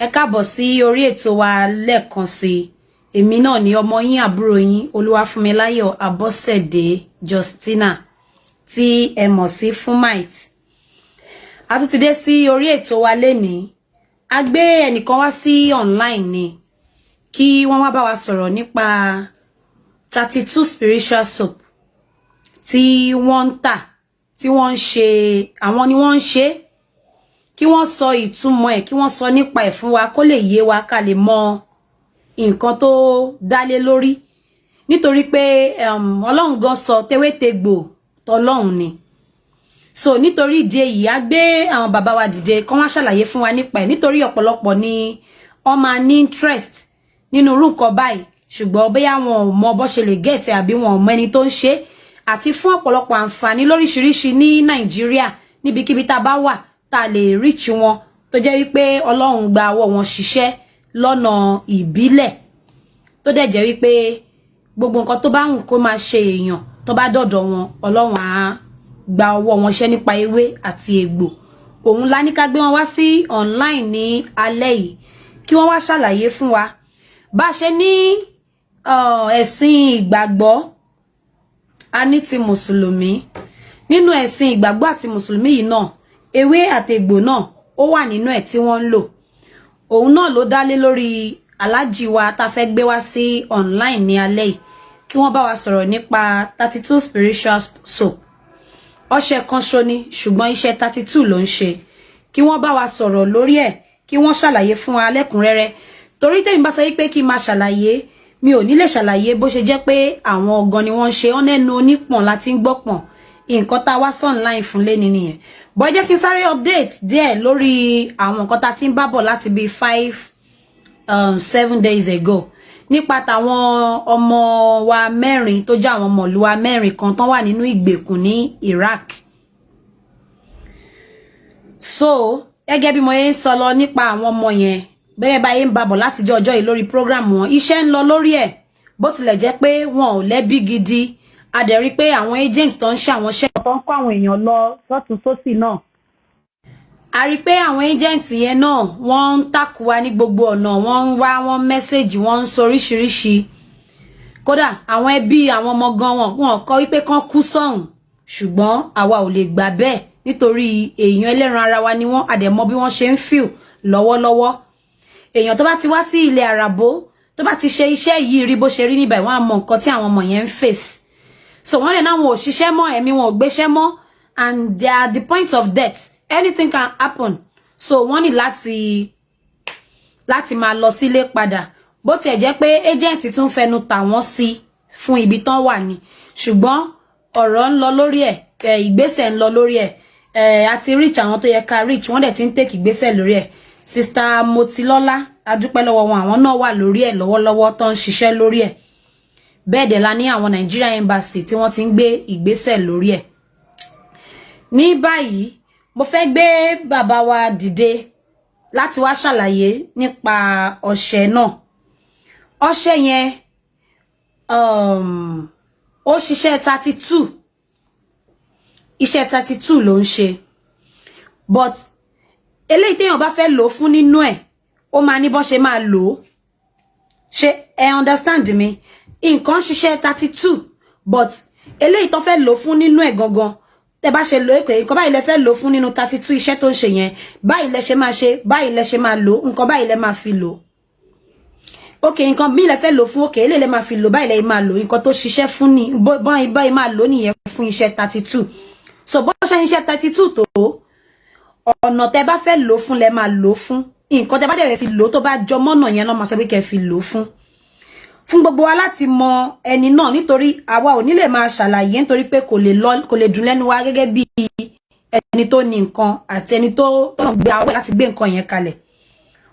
ẹ káàbọ̀ sí orí ètò wa lẹ́ẹ̀kan sí. Èmi náà ni ọmọ yín àbúrò yín Olúwafúnmiláyọ̀ Abọ́sẹ̀dé Justina tí ẹ mọ̀ sí Fúnmite. A tún ti dé sí orí ètò wa lénìí. A gbé ẹnìkan wá sí online ni kí wọ́n wá bá wa sọ̀rọ̀ nípa 32 spiritual soap tí wọ́n ń tà, tí wọ́n ń ṣe, àwọn ni wọ́n ń ṣe, kí wọ́n sọ ìtumọ̀ ẹ̀, kí wọ́n sọ nípa ẹ̀ fún wa kó lè yé wa ká lè mọ nǹkan tó dálé lórí. Nítorí pé Ọlọ́run gan sọ tewétegbò tọlọ́run ni. So nítorí ìdí èyí a gbé àwọn bàbá wa dìde kán wá ṣàlàyé fún wa nípa ẹ̀, nítorí ọ̀pọ̀lọpọ̀ ni wọ́n máa ní interest nínú irú nǹkan báyìí ṣùgbọ́n bóyá wọn ò mọ bó ṣe lè get àbí wọn ò mọ ẹni tó ń ṣe, àti fún ọ̀pọ̀lọpọ̀ àǹfààní lóríṣiríṣi ní Nàìjíríà níbikíbi tá a bá wà tá a lè reach wọn, tó jẹ́ wípé Ọlọ́run gba ọwọ́ wọn ṣiṣẹ́ lọ́nà ìbílẹ̀, tó dẹ̀ jẹ́ wípé gbogbo nǹkan tó bá wù kó máa ṣe èèyàn tó bá dọ̀dọ̀ wọn Ọlọ́run á gba ọwọ́ wọn ṣẹ́ nípa ewé àti egbò. Òun la ní ká gbé wọn wá sí online ní alẹ́ yìí kí wọ́n wá ṣàlàyé fún wa bá ṣe ní ẹ̀sìn ìgbàgbọ́, a ní ti mùsùlùmí. Nínú ẹ̀sìn ìgbàgbọ́ àti mùsùlùmí yìí náà ewé àti egbò náà ó wà nínú ẹ̀ tí wọ́n ń lò. Òun náà ló dálé lórí aláàjì wa tá fẹ́ gbé wá sí online ní alẹ́ yìí kí wọ́n bá wa sọ̀rọ̀ nípa 32 spiritual soap. Ọṣẹ kan ṣo ni ṣùgbọ́n iṣẹ́ 32 ló ń ṣe. Kí wọ́n bá wa sọ̀rọ̀ lórí ẹ̀, kí wọ́n ṣàlàyé fún wa lẹ́kùnrẹ́rẹ́. Torí tèmi bá sọ pé kí n máa ṣàlàyé, mi ò ní lè ṣàlàyé bó ṣe jẹ́ pé àwọn ọ̀gán ni wọ́n ń ṣe, wọ́n lẹ́nu onípọ̀n láti ń gbọ́pọ̀n. Nǹkan tá wá sí online fún lé nìyẹn. Bó jẹ́ kí n sáré update díẹ̀ lórí àwọn nǹkan tá ti ń bá bọ̀ láti bí 7 days ago nípa tàwọn ọmọ wa mẹ́rin tó jẹ́ àwọn ọmọlú wa mẹ́rin kan tán wà nínú ìgbèkùn ní Iraq. So gẹ́gẹ́ bí mo yẹn ń sọ lọ nípa àwọn ọmọ yẹn, bẹ́ẹ̀ báyé ń bá bọ̀ láti ọjọ́ yìí lórí program wọn, iṣẹ́ ń lọ lórí ẹ̀ bó tilẹ̀ jẹ́ pé wọn ò lẹ́bí gidi. A dẹ̀ rí pé àwọn agents tó ń ṣe àwọn iṣẹ́ tó ń kó àwọn èèyàn lọ sọ́tún sósì náà. A rí pé àwọn agents yẹn náà wọ́n ń tàkù wa ní gbogbo ọ̀nà, wọ́n ń wá, wọ́n message, wọ́n ń sọ oríṣiríṣi. Kódà àwọn ẹbí àwọn ọmọ gan wọn kọ wípé kán kú sọ́hùn, ṣùgbọ́n àwa ò lè gbà bẹ́ẹ̀ nítorí èèyàn ẹlẹ́ran ara wa ni wọ́n, a dẹ̀ mọ bí wọ́n ṣe ń feel lọ́wọ́lọ́wọ́. Èèyàn tó bá ti wá sí ilẹ̀ àràbó, tó bá ti ṣe iṣẹ́ yìí rí bó ṣe rí níbẹ̀, wọ́n á mọ nǹkan tí àwọn ọmọ yẹn ń face. So wọ́n lè náà wọn ò ṣiṣẹ́ mọ́, ẹ̀mí wọn ò gbéṣẹ́ mọ́, and they are at the point of death. Anything can happen. So wọ́n ní láti máa lọ sílé padà. Bó tiẹ̀ jẹ́ pé agent tún fẹnu tà wọ́n sí fún ibi tán wà ní. Ṣùgbọ́n ọ̀rọ̀ ń lọ lórí ẹ̀, ìgbésẹ̀ ń lọ lórí ẹ̀. Àti reach àwọn tó yẹ ká reach, wọ́n dẹ̀ ti ń take ìgbésẹ̀ lórí ẹ̀. Sister Motilọ́lá, a dúpẹ́ lọ́wọ́ wọn, àwọn náà wà lórí ẹ̀ lọ́wọ́lọ́wọ́ tó ń ṣiṣẹ́ lórí ẹ̀. Bẹ́ẹ̀ dẹ̀ la ní àwọn Nigeria Embassy tí wọ́n ti ń gbé ìgbésẹ̀ lórí ẹ̀. Ní báyìí mo fẹ́ gbé bàbá wa dìde láti wá ṣàlàyé nípa ọṣẹ náà. Ọṣẹ yẹn ó ṣiṣẹ́ 32, iṣẹ́ 32 ló ń ṣe, but eléyìí téèyàn bá fẹ́ lò fún nínú ẹ̀ ó máa ní bó ṣe máa lò ó. Ṣé ẹ understand mi? Nǹkan ṣiṣẹ́ 32 but eléyìí tó fẹ́ lò fún nínú ẹ̀ gangan tẹ́ bá ṣe lò èkó nǹkan báyìí lẹ fẹ́ lò fún nínú 32 iṣẹ́ tó ń ṣe yẹn, báyìí lẹ ṣe máa ṣe, báyìí lẹ ṣe máa lò, nǹkan báyìí lẹ máa fi lò. Okay, nǹkan bí lẹ fẹ́ lò fún, okay eléyìí lẹ máa fi lò, báyìí lẹ máa lò, nǹkan tó ṣiṣẹ́ fún ni báyìí máa lò nìyẹn fún iṣẹ́ 32. So bó ṣe iṣẹ́ 32 tó ọ̀nà tẹ́ bá fẹ́ lò fún lẹ máa lò fún, nǹkan tẹ́ bá dẹ̀ fi lò tó bá jọ mọ́nà yẹn náà máa sọ pé kẹ́ fi lò fún gbogbo wa láti mọ ẹni náà, nítorí àwa ò ní lè máa ṣàlàyé nítorí pé kò lè dùn lẹ́nu wa gẹ́gẹ́ bí ẹni tó ní nǹkan àti ẹni tó gbé àwẹ̀ láti gbé nǹkan yẹn kalẹ̀.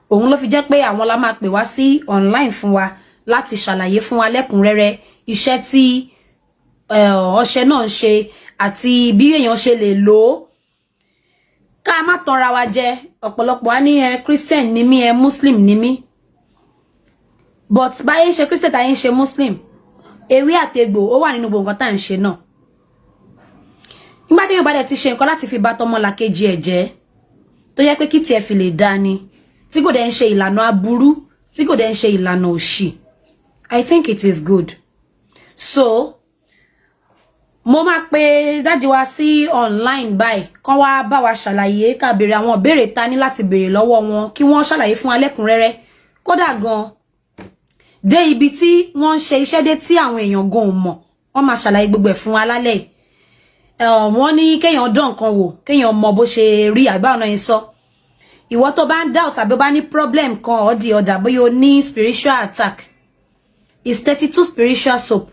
Òun ló fi jẹ́ pé àwọn la máa pè wá sí online fún wa láti ṣàlàyé fún wa lẹ́kùnrẹ́rẹ́ iṣẹ́ tí ọṣẹ náà ń ṣe àti bí èèyàn ṣe lè lò ó. Ká má tanra wa jẹ, ọ̀pọ̀lọpọ̀ á ní Christian ni mí, Muslim ni mí. But báyé ń ṣe Christian táyé ń ṣe Muslim, ewé àtegbò ó wà nínú gbogbo nǹkan tá à ń ṣe náà. Nígbà tí èèyàn bá dẹ̀ ti ṣe nǹkan láti fi bá tọmọlàkejì ẹ̀ jẹ́ tó yẹ pé kí tiẹ̀ fi lè dá ni, tí kò dẹ̀ ń ṣe ìlànà aburú, tí kò dẹ̀ ń ṣe ìlànà òṣì. I think it is good. So mo máa pe dájú wa sí online báyìí kán wá bá wa ṣàlàyé ká béèrè àwọn ìbéèrè ta ní láti béèrè lọ́wọ́ wọn kí wọ́n ṣàlàyé fún alẹ́kùnrẹ́rẹ́. Kódà gan dé ibi tí wọ́n ń ṣe iṣẹ́ dé tí àwọn èèyàn gan ò mọ̀, wọ́n máa ṣàlàyé gbogbo ẹ̀ fún wa lálẹ́ yìí. Wọ́n ní kéèyàn dán nǹkan wò, kéèyàn mọ bó ṣe rí àgbà ọ̀nà yẹn sọ. Ìwọ tó bá ń doubt àbí bá ní problem kan or the other, bóyá o ní spiritual attack, is 32 spiritual soap.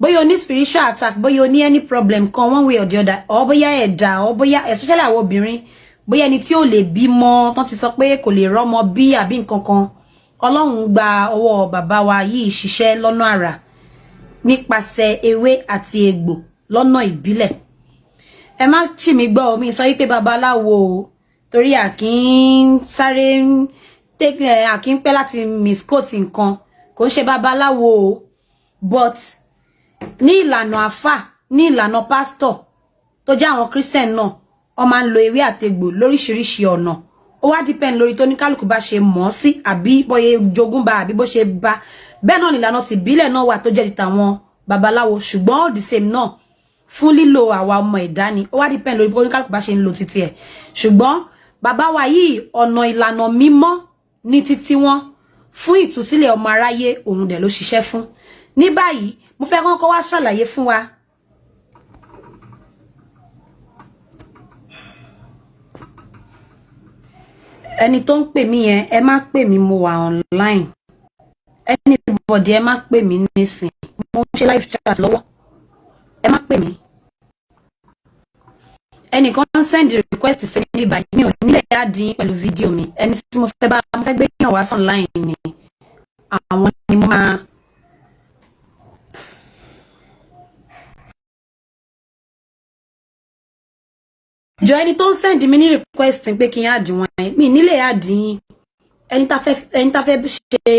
Bóyá o ní spiritual attack, bóyá o ní any problem kan one way or the other, or bóyá ẹ̀dá, or bóyá especially àwọn obìnrin, bóyá ẹni tí ò lè bímọ, tán ti sọ pé kò lè rọ́mọ bí àbí nǹkan kan. Ọlọ́run gba ọwọ́ bàbá wa yìí ṣiṣẹ́ lọ́nà àrà nípasẹ̀ ewé àti egbò lọ́nà ìbílẹ̀. Ẹ má chì mí gbọ́ omi sọ wípé babaláwo torí àkín sáré àkín pẹ́ láti misquote nǹkan, kò ń ṣe babaláwo, but ní ìlànà àfà, ní ìlànà pastor tó jẹ́ àwọn Christian náà, wọ́n máa ń lo ewé àtegbò lóríṣiríṣi ọ̀nà. Ó wá depend lórí tó ní kálukú bá ṣe mọ̀ sí àbí bóyá jogún bá àbí bó ṣe bá. Bẹ́ẹ̀ náà ni ìlànà ti ìbílẹ̀ náà wà tó jẹ́ ti tàwọn babaláwo, ṣùgbọ́n all the same náà fún lílo àwa ọmọ ẹ̀dá ni. Ó wá depend lórí bó ní kálukú bá ṣe ń lo títí ẹ̀. Ṣùgbọ́n bàbá wa yìí ọ̀nà ìlànà mímọ́ ní títí wọn fún ìtúsílẹ̀ ọmọ aráyé, òun dẹ̀ ló ṣiṣẹ́ fún. Ní báyìí mo fẹ́ kọ́kọ́ wá ṣàlàyé fún wa ẹni tó ń pè mí yẹn, ẹ má pè mí, mo wà online. Anybody ẹ má pè mí nísìn, mo ń ṣe live chat lọ́wọ́, ẹ má pè mí. Ẹnìkan send request sí mi báyìí, mi ò nílẹ̀ àdín pẹ̀lú fídíò mi. Ẹni tí mo fẹ́ bá, mo fẹ́ gbé yàn wá online ni àwọn ni mo máa jọ ẹni tó ń send mi ní request pé kí n add wọn, mi nílẹ̀ àdín. Ẹni tá fẹ́ ṣe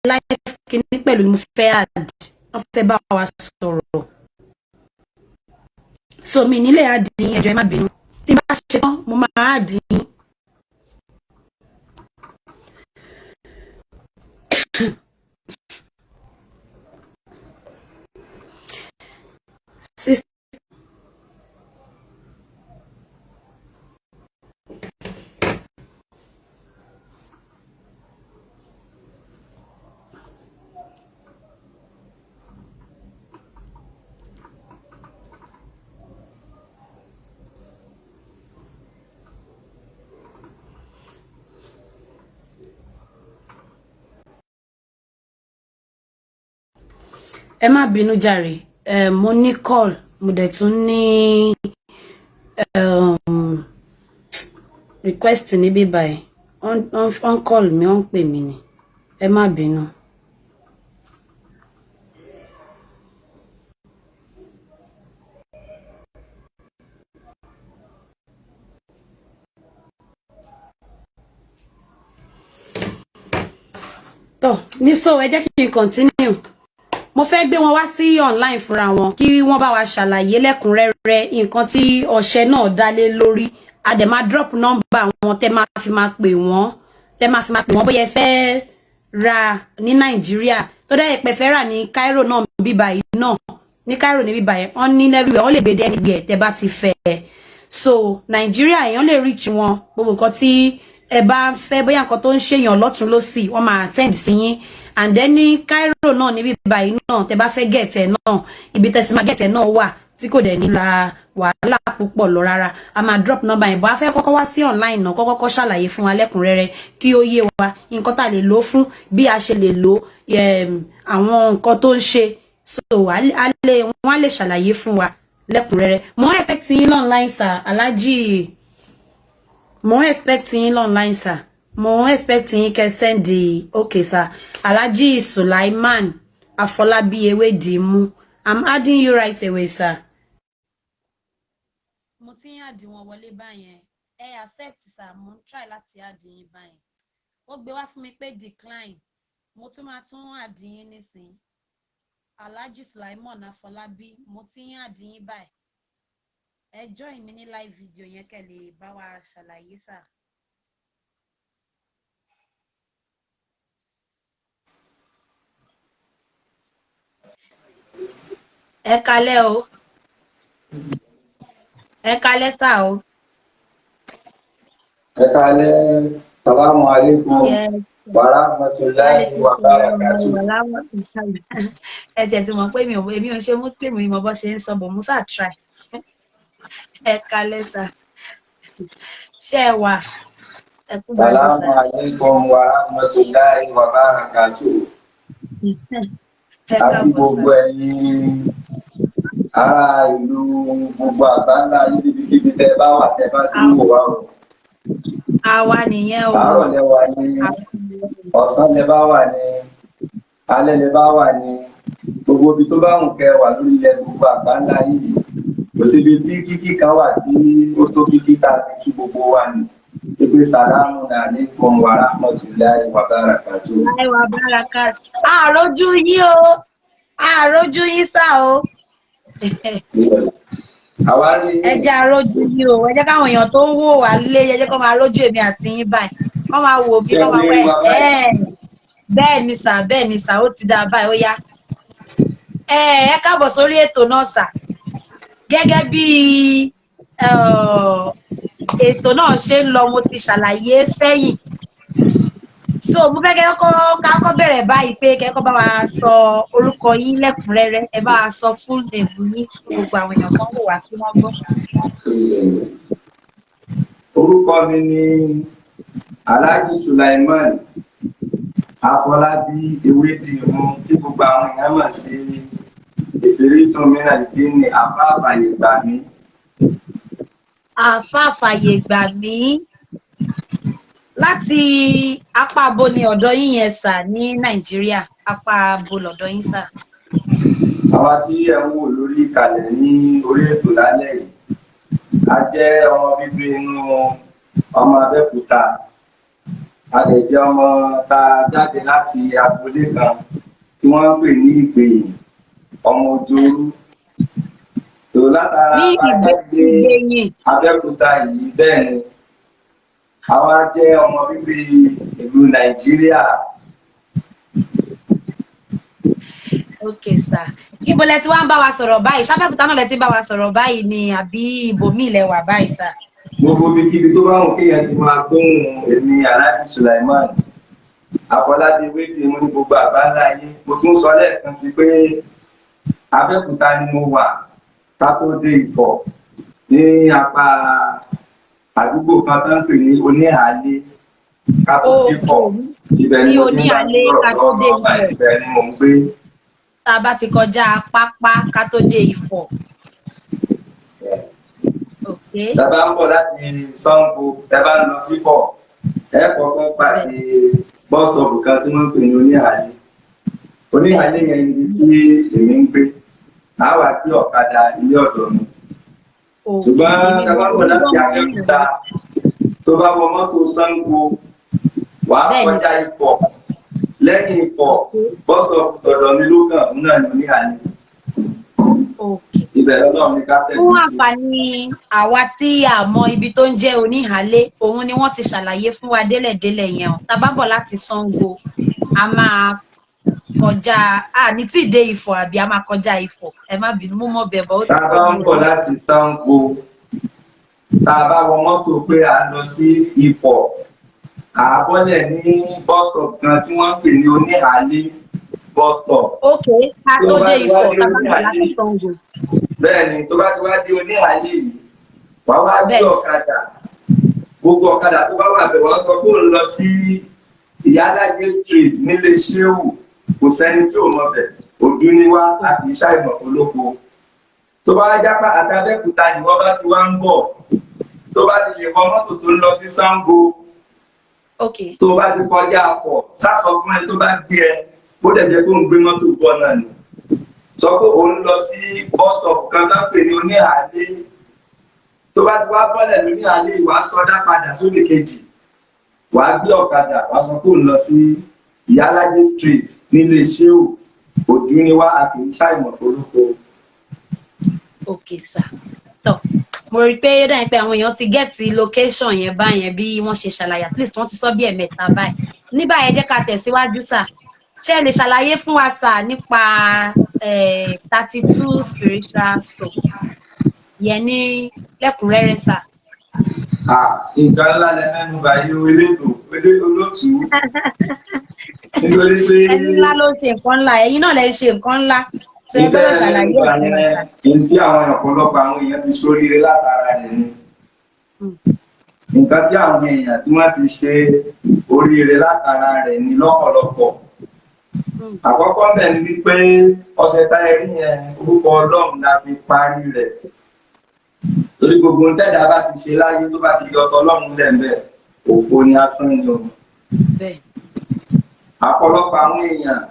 live kíní pẹ̀lú ni mo fẹ́ add, wọ́n fẹ́ bá wa sọ̀rọ̀. So mi nílẹ̀ àdín, ẹ jọ̀ọ́ ẹ má bínú. Tí bá ṣe tán mo máa àdín. Ẹ má bínú jàre, mo ní call, mo dẹ̀ tún ní request níbí báyìí. On call mi, on pè mí ni. Ẹ má bínú. Tó, ní so ẹ jẹ́ kí n continue. Mo fẹ́ gbé wọn wá sí online fúnra wọn kí wọ́n bá wa ṣàlàyé lẹ́kùnrẹ́rẹ́ nǹkan tí ọṣẹ náà dá lé lórí. A dẹ̀ máa drop number wọn tẹ́ máa fi máa pè wọ́n, bóyá ẹ fẹ́ ra ní Nàìjíríà tó dẹ̀ pé fẹ́ rà ní Cairo náà bíbá yìí náà, ní Cairo ní bíbá yẹn wọ́n ní everywhere, wọ́n lè gbé dé anywhere tẹ́ bá ti fẹ́. So Nàìjíríà èèyàn lè reach wọn, gbogbo nǹkan tí ẹ bá fẹ́, bóyá nǹkan tó ń ṣèyàn lọ́tún lósì wọ́n máa attend sí yín. And then ní Cairo náà ní bíbá yìí náà tẹ́ bá fẹ́ get ẹ̀ náà, ibi tẹ́ sì máa get ẹ̀ náà wà tí kò dẹ̀ ní la wàhálà púpọ̀ lọ rárá. A máa drop number yẹn, bó a fẹ́ kọ́kọ́ wá sí online náà kọ́kọ́ ṣàlàyé fún wa lẹ́kùnrẹ́rẹ́ kí ó yé wa nǹkan tá lè lò fún, bí a ṣe lè lò àwọn nǹkan tó ń ṣe. So wọ́n á lè ṣàlàyé fún wa lẹ́kùnrẹ́rẹ́. Mo expect yín online sir, Alhaji. Mo expect yín online sir. Mo expect yín kẹ́ send the okay sir. Alhaji Sulaiman Afolabi Ewedimu. I'm adding you right away sir. Mo ti ń add wọn wọlé báyẹn. Ẹ accept sir, mo ń try láti add yín báyẹn. Ó gbé wá fún mi pé decline. Mo tún máa tún add yín nísìn. Alhaji Sulaiman Afolabi, mo ti ń add yín báyìí. Ẹ join mi ní live video yẹn kẹ́ lè bá wa ṣàlàyé sir. Ẹ kalẹ́ o. Ẹ kalẹ́ sà o. Ẹ káalẹ́, salamu alaikum Yes. wa rahmatulahi wa barakatuh. Ẹ jẹ́ ti mọ̀ pé èmi ò ṣe Muslim mi mọ̀ bó ṣe ń sọ bọ̀ Musa try. Ẹ kalẹ́ sà. Ṣé ẹ wà? Ẹ kú gbádùn sà. Salamu alaikum wa rahmatulahi wa barakatuh. Ẹ Àti káàbọ̀ sà. gbogbo ẹ̀yin ará ìlú gbogbo àgbáńlá níbikíbi tẹ́ bá wà tẹ́ bá ti ń wò wá o. Àwa nìyẹn o. Àárọ̀ lẹ wà ní, ọ̀sán lẹ bá wà ní, alẹ́ lẹ bá wà ní, gbogbo ibi tó bá wù kẹ́ wà lórí ilẹ̀ gbogbo àgbáńlá yìí. Kò síbi tí kíkí kan wà tí ó tó kíkí tá a fi kí gbogbo wa ní. Ibi sàlámù alaykum wa rahmatulahi wa barakatuh. Wa barakatuh. Àròjú yín o. Àròjú yín sà o. Àwa rí Ẹ jẹ́ àròjú yín o. Ẹ jẹ́ káwọn èèyàn tó ń wò wá lé ẹ jẹ́ kó máa rójú èmi àti yín báyìí. Kó máa wò bí kó máa wẹ̀ bẹ́ẹ̀ ni sà bẹ́ẹ̀ ni sà ó ti dáa báyìí ó yá. Ẹ káàbọ̀ sórí ètò náà sà. Gẹ́gẹ́ bí ètò náà ṣe ń lọ mo ti ṣàlàyé sẹ́yìn. So mo fẹ́ kọ́ bẹ̀rẹ̀ báyìí pé kẹ́kọ́ bá wa sọ orúkọ yín lẹ́kùnrẹ́rẹ́ ẹ bá wa sọ full name yín gbogbo àwọn èèyàn kan wò wá kí wọ́n gbọ́. Orúkọ mi ni Alhaji Sulaiman Afọlábí Ewédìmú tí gbogbo àwọn èèyàn mọ̀ sí Ìfìrìtù Mínàl Jínnì àfá àfàyè gbà mí. Àfá àfàyè gbà mí. Láti apá abo ni ọ̀dọ̀ yín yẹn sà ní Nàìjíríà apá abo lọ́dọ̀ yín sà. Àwa tí ẹ ń wò lórí ìkàlẹ̀ ní orí ètò lálẹ́ yìí a jẹ́ ọmọ bíbí inú ọmọ Abẹ́òkúta a lè jẹ́ ọmọ tá a jáde láti agboolé kan tí wọ́n ń pè ní Ìgbèyìn ọmọ Òjòrú. So látara Ìgbèyìn Abẹ́òkúta yìí bẹ́ẹ̀ ni àwa jẹ́ ọmọ bíbí ìlú Nàìjíríà. Okay sir. Ibo lẹ ti wá ń bá wa sọ̀rọ̀ báyìí? Ṣábẹ́òkúta náà lẹ ti bá wa sọ̀rọ̀ báyìí ni àbí ibòmíì lẹ wà báyìí sir? Gbogbo ibikíbi tó bá wù kéèyàn ti máa gbóhùn èmi Alhaji Sulaiman Afọlábí Ewédìmú ní gbogbo àgbáńlá ayé. Mo tún sọ lẹ́ẹ̀kan sí pé Abẹ́òkúta ni mo wà ká tó dé Ifọ̀ ní apá àdúgbò kan tó ń pè ní Oníhàlé ká tó dé Ifọ̀. Ibẹ̀ ni mo ti ń bá sọ̀rọ̀ lọ́wọ́ ibẹ̀ ni mò ń gbé. Tá a bá ti kọjá pápá ká tó dé Ifọ̀. Okay. Tẹ́ bá ń bọ̀ láti Ṣàngó tẹ́ bá ń lọ sí Ifọ̀ ẹ kọ́kọ́ pàdé bus stop kan tí wọ́n ń pè ní Oníhàlé. Oníhàlé yẹn ni tí èmi ń gbé máa wà gbé ọ̀kadà ilé ọ̀dọ̀ mi. Ṣùgbọ́n tẹ́ bá ń bọ̀ láti Abẹ́òkúta tó bá wọ mọ́tò Ṣàngó wàá kọjá Ifọ̀ lẹ́yìn Ifọ̀ bus stop tọ̀dọ̀ mi ló kàn ń náà ní Oníhàlé. Ibẹ̀ lọ́dọ̀ mi ká tẹ̀lé sí. Fún àǹfààní àwa tí a mọ ibi tó ń jẹ́ Oníhàlé òun ni wọ́n ti ṣàlàyé fún wa délẹ̀délẹ̀ yẹn o. Tá bá bọ̀ láti Ṣàngó a máa kọjá ní tí ì dé Ifọ̀ àbí a máa kọjá Ifọ̀ ẹ má bínú mú mọ́ bẹ̀ bọ̀ ó ti pọ̀. Tá bá ń bọ̀ láti Ṣàngó tá a bá wọ mọ́tò pé à ń lọ sí Ifọ̀ àbọ̀lẹ̀ ní bus stop kan tí wọ́n ń pè ní Oníhàlé bus stop. Okay, ká tó dé Ifọ̀ tá bá bọ̀ láti Ṣàngó. Bẹ́ẹ̀ni tó bá ti wá dé Oníhàlé yìí wàá wá gbé ọ̀kadà gbogbo ọ̀kadà tó bá wà bẹ̀ wọ́n sọ pé òun lọ sí Ìyálájé street nílé Ṣéhù kò sẹ́ni tí ò mọ̀ bẹ̀ ojú ni wá àti ṣàìmọ̀ olóko. Tó bá jápá àtàbẹ́kúta ni wọ́n bá ti wá ń bọ̀ tó bá ti lè wọ mọ́tò tó ń lọ sí Ṣàngó tó bá ti kọjá Ifọ̀ sásọ fún ẹ tó bá gbé ẹ bó dẹ̀ jẹ́ kó ń gbé mọ́tò bọ̀ náà ni sọ pé òun lọ sí bus stop kan tó pè ní Oníhàlé tó bá ti wá bọ́lẹ̀ ní Oníhàlé wàá sọdá padà sódì kejì wàá gbé ọ̀kadà wàá sọ pé òun lọ sí Ìyálájé street nílé Ṣéhù ojú ni wá a kì í ṣàìmọ̀ forúkọ. Okay sir. Tọ́ mo rí i pé dáhùn pé àwọn èèyàn ti gẹ́ẹ̀tì location yẹn báyẹn bí wọ́n ṣe ṣàlàyé at least wọ́n ti sọ bí ẹ̀mẹ́ta báyìí. Ní báyẹn jẹ́ ká tẹ̀síwájú sà. Ṣé ẹ lè ṣàlàyé fún wa sà nípa 32 spiritual soul yẹn ní lẹ́kùnrẹ́rẹ́ sà. Nǹkan ńlá lẹ mẹ́nu báyìí olóòtú nítorí pé ẹni ńlá ló ṣe nǹkan ńlá, ẹ̀yin náà lẹ ṣe nǹkan ńlá tó ẹ gbọ́dọ̀ ṣàlàyé ẹ̀ fún mi sà. èyí tí àwọn ọ̀pọ̀lọpọ̀ àwọn èèyàn ti ṣoríire látara rẹ̀ ni nǹkan tí àwọn èèyàn tí wọ́n ti ṣe oríire látara rẹ̀ ni lọ́pọ̀lọpọ̀. Àkọ́kọ́ bẹ̀ ni wípé ọ̀sẹ̀ tá ẹ rí yẹn orúkọ Ọlọ́run la fi parí rẹ̀ torí gbogbo ń tẹ́dá bá ti ṣe láyé tó bá ti yọ ọ̀tọ̀ Ọlọ́run lẹ́ẹ̀mẹ́ òfo ni asán ni o. Àpọ̀lọpọ̀ àwọn èèyàn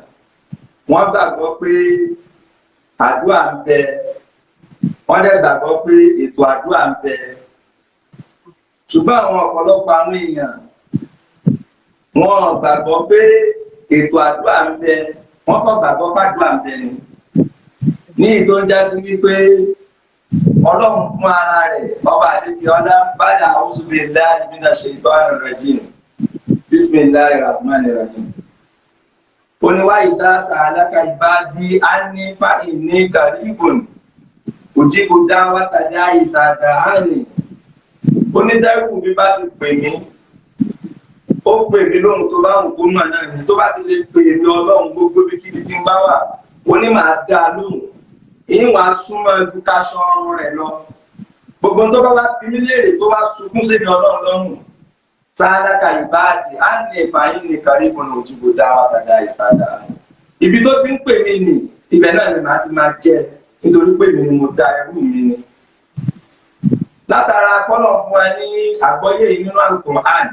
wọ́n gbàgbọ́ pé àdúrà ń bẹ, wọ́n dẹ̀ gbàgbọ́ pé ètò àdúrà ń bẹ, ṣùgbọ́n àwọn ọ̀pọ̀lọpọ̀ àwọn èèyàn wọ́n gbàgbọ́ pé ètò àdúrà ń bẹ, wọ́n kàn gbàgbọ́ pé àdúrà ń bẹ ni ní ìtò ń já sí wípé Ọlọ́run fún ara rẹ̀ ọba àdékè ọlá bàdà a'udhu billahi minash shaitanir rajim bismillahir rahmanir rahim. Oníwà ìsáàsà aláka ìbádí á ní fáìn ní kàríbùn ujibu da'wata da'i iza da'ani. Onídẹ́rù mi bá ti pè mí, ó pè mí lóhun tó bá wù kó mọ̀ náà ni, tó bá ti lè pè mí Ọlọ́run gbogbo bí kíbi tí ń bá wà ó ní màá dá a lóhùn, ìwà súnmọ́ ju ká ṣan ọrùn rẹ̀ lọ. Gbogbo tó bá wá bí mí léèrè tó bá sunkún sí mi Ọlọ́run lọ́rùn sálákà ìbáàdì á ní ìfàyín ní kàríbùn òjìbò da'wata da'i iza da'ani. Ibi tó ti ń pè mí nì ibẹ̀ náà ni màá ti máa jẹ́ nítorí pé mi ni mo dá ẹrú mi ni. Látara kọ́nà fún wa ní àgbọ́yé nínú Al-Qur'an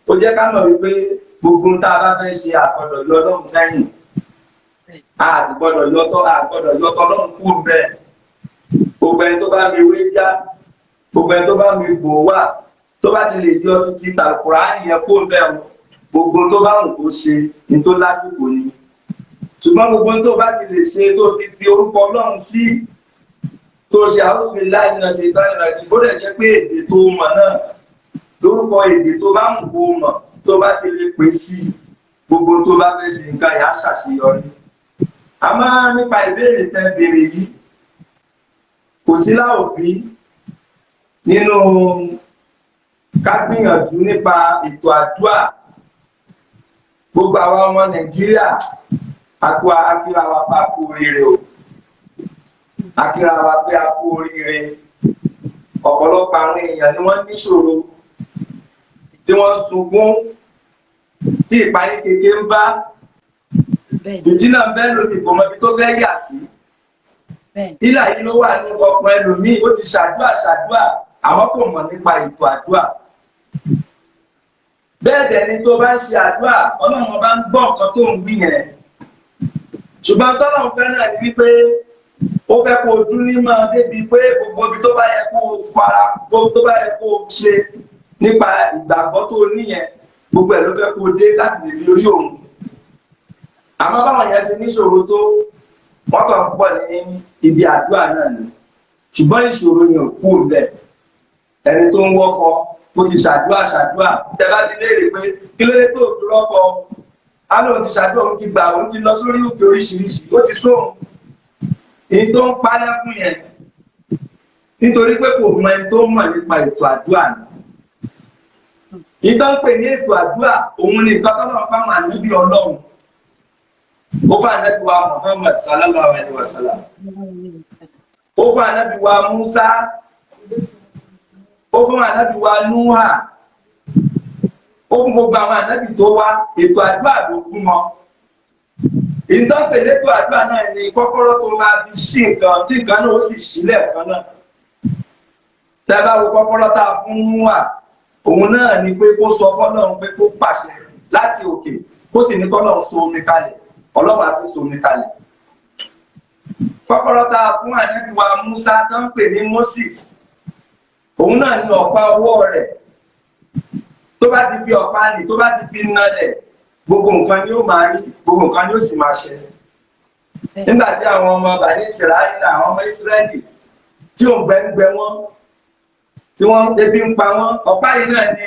ó jẹ́ ká mọ̀ wípé gbogbo tá a bá fẹ́ ṣe àgbọ́dọ̀ yọ Ọlọ́run sẹ́yìn, a sì gbọ́dọ̀ yọtọ̀ Ọlọ́run kú bẹ́ẹ̀. Gbogbo ẹni tó bá mi wé já, gbogbo ẹni tó bá mi gbò wà, tó bá ti lè yọ títí Al-Qur'an yẹn kó bẹ́ẹ̀ gbogbo tó bá wù kó ṣe ní tó lásìkò ni. Ṣùgbọ́n gbogbo tó bá ti lè ṣe tó ti fi orúkọ Ọlọ́run sí, tó ṣe a'udhu billahi minash shaitanir rajim, bó dẹ̀ jẹ́ pé èdè tó mọ̀ náà lórúkọ èdè tó bá wù kó mọ̀ tó bá ti lè pè sí gbogbo tó bá fẹ́ ṣe nǹkan yà á ṣàṣeyọrí. Àmọ́ nípa ìbéèrè tẹ́ béèrè yìí kò sí láòfin nínú ká gbìyànjú nípa ètò àdúrà. Gbogbo àwa ọmọ Nàìjíríà akíra wa pé a kú oríire o, akíra wa pé a kú oríire. Ọ̀pọ̀lọpọ̀ àwọn èèyàn ni wọ́n níṣòro tí wọ́n ń sunkún tí ìpayín kékeré ń bá ìtínà bẹ́ẹ̀ lómi kò mọ ibi tó fẹ́ yà sí. Ìlà yìí ló wà ní ọkàn ẹlòmíì, ó ti ṣàdúà àmọ́ kò mọ̀ nípa ètò àdúà. Bẹ́ẹ̀ dẹ̀ ni tó bá ń ṣe àdúà Ọlọ́run bá ń gbọ́ nǹkan tó ń wí yẹn. Ṣùgbọ́n tọ́lọ́run fẹ́ náà ni wípé ó fẹ́ kó ojú ní máa débi pé gbogbo ibi tó bá yẹ kó fara, gbogbo tó bá yẹ kó ṣe nípa ìgbàgbọ́ tó níyẹn gbogbo ẹ̀ ló fẹ́ kó dé láti lè fi orí òun. Àmọ́ báwọn yẹn ṣe níṣòro tó wọ́n kàn pọ̀ ní ibi àdúrà náà ni, ṣùgbọ́n ìṣòro yẹn ò kú bẹ́ẹ̀. Ẹni tó ń wọ́kọ̀ ó ti ṣàdúrà tẹ́lá ní léèrè pé kí ló dé tó fi rọ́kọ̀, á lóun ti ṣàdúrà, òun ti gbà, òun ti lọ sórí òkè oríṣiríṣi, ó ti sóhun. Èyí tó ń pa lẹ́kùn yẹn nítorí pé kò mọ ẹni tó mọ̀ nípa ètò àdúrà ni. Ìtàn pè ní ètò àdúrà òun ni nǹkan tọ́lọ́run fáwọn ànábì Ọlọ́run. Ó fún ànábì wa Muhammad sallallahu alaihi wasallam. Ó fún ànábì wa Musa. Ó fún ànábì wa Nuha. Ó fún gbogbo àwọn ànábì tó wá ètò àdúrà ló fún wọn. Ìtàn pè ní ètò àdúrà náà ni kọ́kọ́rọ́ tó máa fi ṣí nǹkan tí nǹkan náà ó sì ṣílẹ̀ kan náà. Tẹ́ bá wo kọ́kọ́rọ́ tá a fún Nuha, òun náà ni pé kó sọ fọ́lọ́run pé kó pàṣẹ láti òkè kó sì ní kọ́lọ́run so omi kalẹ̀, Ọlọ́run á sì so omi kalẹ̀. Kọ́kọ́rọ́ tá a fún ànábì wa Musa tó ń pè ní Moses, òun náà ni ọ̀pá ọwọ́ rẹ̀ tó bá ti fi ọ̀pá nì tó bá ti fi nalẹ̀ gbogbo nǹkan ni ó máa rí, gbogbo nǹkan ni ó sì máa ṣe. Nígbà tí àwọn ọmọ bàní Ísírẹ́lì, àwọn ọmọ Ísírẹ́lì tí ò ń gbẹ wọ́n, tí wọ́n ebi ń pa wọ́n, ọ̀pá yìí náà ni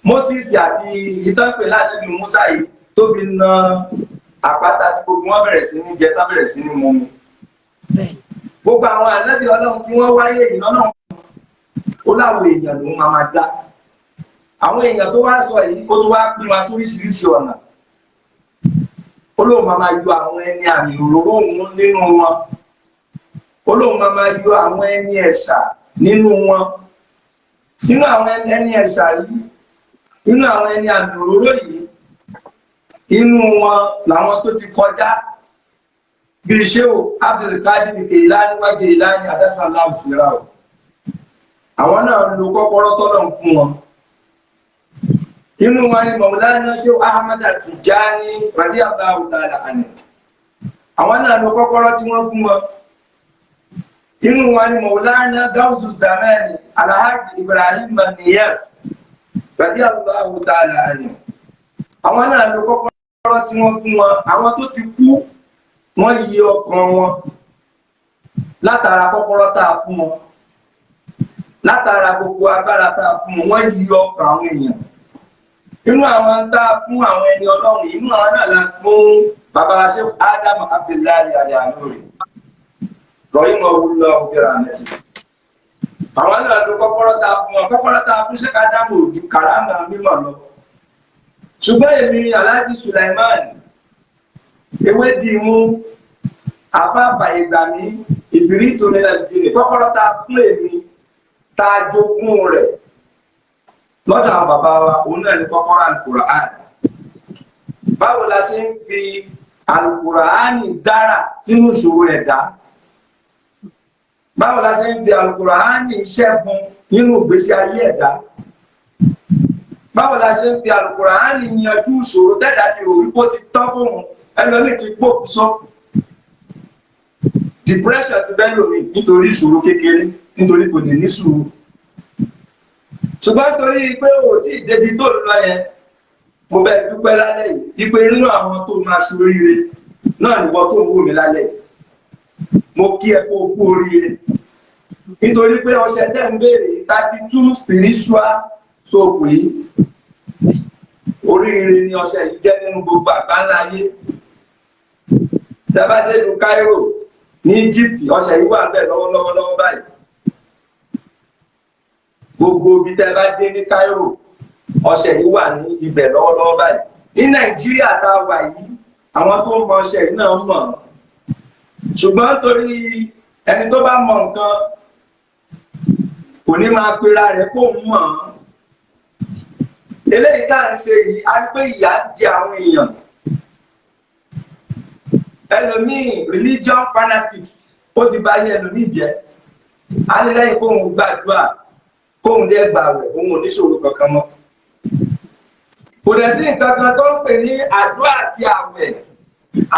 Moses àti ìtànpè láti bí Musa yìí tó fi na àpáta tí gbogbo wọn bẹ̀rẹ̀ sí ní jẹ tán bẹ̀rẹ̀ sí ní mu mi. Gbogbo àwọn ànábì Ọlọ́run tí wọ́n wáyé yìí lọ́nà ó láwọn èèyàn ló máa dá. Àwọn èèyàn tó wá sọ yìí ó tún wá pín wa sóríṣiríṣi ọ̀nà. Olóhùn máa yọ àwọn ẹni àmì òróró òun nínú wọn. Olóhùn máa yọ àwọn ẹni ẹ̀ṣà nínú wọn. Nínú àwọn ẹni ẹ̀ṣà yìí, nínú àwọn ẹni àmì òróró yìí, inú wọn làwọn tó ti kọjá bíi Ṣéhù Abdulkadir Keilani wá Keilani Adasallahu Sirah. Àwọn náà lo kọ́kọ́rọ́ tọ́lọ̀ fún wọn. Inú wọn ni Maulana Ṣéhù Ahmad Tijani radiyallahu ta'ala anhu. Àwọn náà lo kọ́kọ́rọ́ tí wọ́n fún wọn. Inú wọn ni Maulana Gawsu Zamani Alhaji Ibrahim Niyas radiyallahu ta'ala anhu. Àwọn náà lo kọ́kọ́rọ́ tí wọ́n fún wọn. Àwọn tó ti kú wọ́n yí ọkàn wọn látara kọ́kọ́rọ́ tá a fún wọn, látara gbogbo agbára tá a fún wọn, wọ́n yí ọkàn àwọn èèyàn. Inú àwọn tá a fún àwọn ẹni Ọlọ́run, inú àwọn náà la fún bàbá wa Sheikh Adam Abdullahi Al-Aluri rahimahullahu bi rahmatihi. Àwọn náà lo kọ́kọ́rọ́ tá a fún wọn. Kọ́kọ́rọ́ tá a fún Sheikh Adam ò ju kàrámà mímọ̀ lọ. Ṣùgbọ́n èmi Alhaji Sulaiman ewé di mú àbábà ìgbà mi ìbírí tó nílẹ̀ jìnnì kọ́kọ́rọ́ ta fún èmi tá a jogún rẹ̀ lọ́dọ̀ àwọn bàbá wa òun náà ní kọ́kọ́rọ́ Al-Qur'an. Báwo la ṣe ń fi Al-Qur'an dára sínú ìṣòro ẹ̀dá? Báwo la ṣe ń fi Al-Qur'an ṣẹ́gun nínú ìgbésí ayé ẹ̀dá? Báwo la ṣe ń fi Al-Qur'an yanjú ìṣòro tẹ́dá ti rò wípé ó ti tán fóun? Ẹlòmíì ti pò sọ depression ti bẹ́ẹ̀ lómi nítorí ìṣòro kékeré, nítorí kò ní sùúrù. Ṣùgbọ́n nítorí pé o tí débi tó lọ yẹn, mo bẹ̀ dúpẹ́ lálẹ́ yìí wípé inú àwọn tó máa ṣoríire náà nìwọ tó ń wò mí lálẹ́ yìí. Mo kí ẹ kó kú oríire nítorí pé ọṣẹ tẹ́ ń béèrè 32 spiritual soap yìí. Oríire ni ọṣẹ yìí jẹ́ nínú gbogbo àgbáńlá ayé. Dábàdé ìlú Cairo ní Egypt ọṣẹ yìí wà bẹ́ẹ̀ lọ́wọ́lọ́wọ́ báyìí. Gbogbo ibi tẹ́ bá dé ní Cairo ọṣẹ yìí wà ní ibẹ̀ lọ́wọ́lọ́wọ́ báyìí. Ní Nàìjíríà tá a wà yìí àwọn tó mọ ọṣẹ yìí náà mọ̀. Ṣùgbọ́n torí ẹni tó bá mọ nǹkan kò ní máa pera rẹ̀ kó mọ̀. Eléyìí tá à ń ṣe yìí a rí pé ìyà ń jẹ àwọn èèyàn. Ẹlòmíì religion fanatics ó ti bá yé ẹlòmíì jẹ́. A ní lẹ́yìn kóhun gbàdúrà kóhun dé gbààwẹ̀ òun ò ní ṣòro kankan mọ́. Kò dẹ̀ sí nǹkan kan tó ń pè ní àdúrà àti àwẹ̀.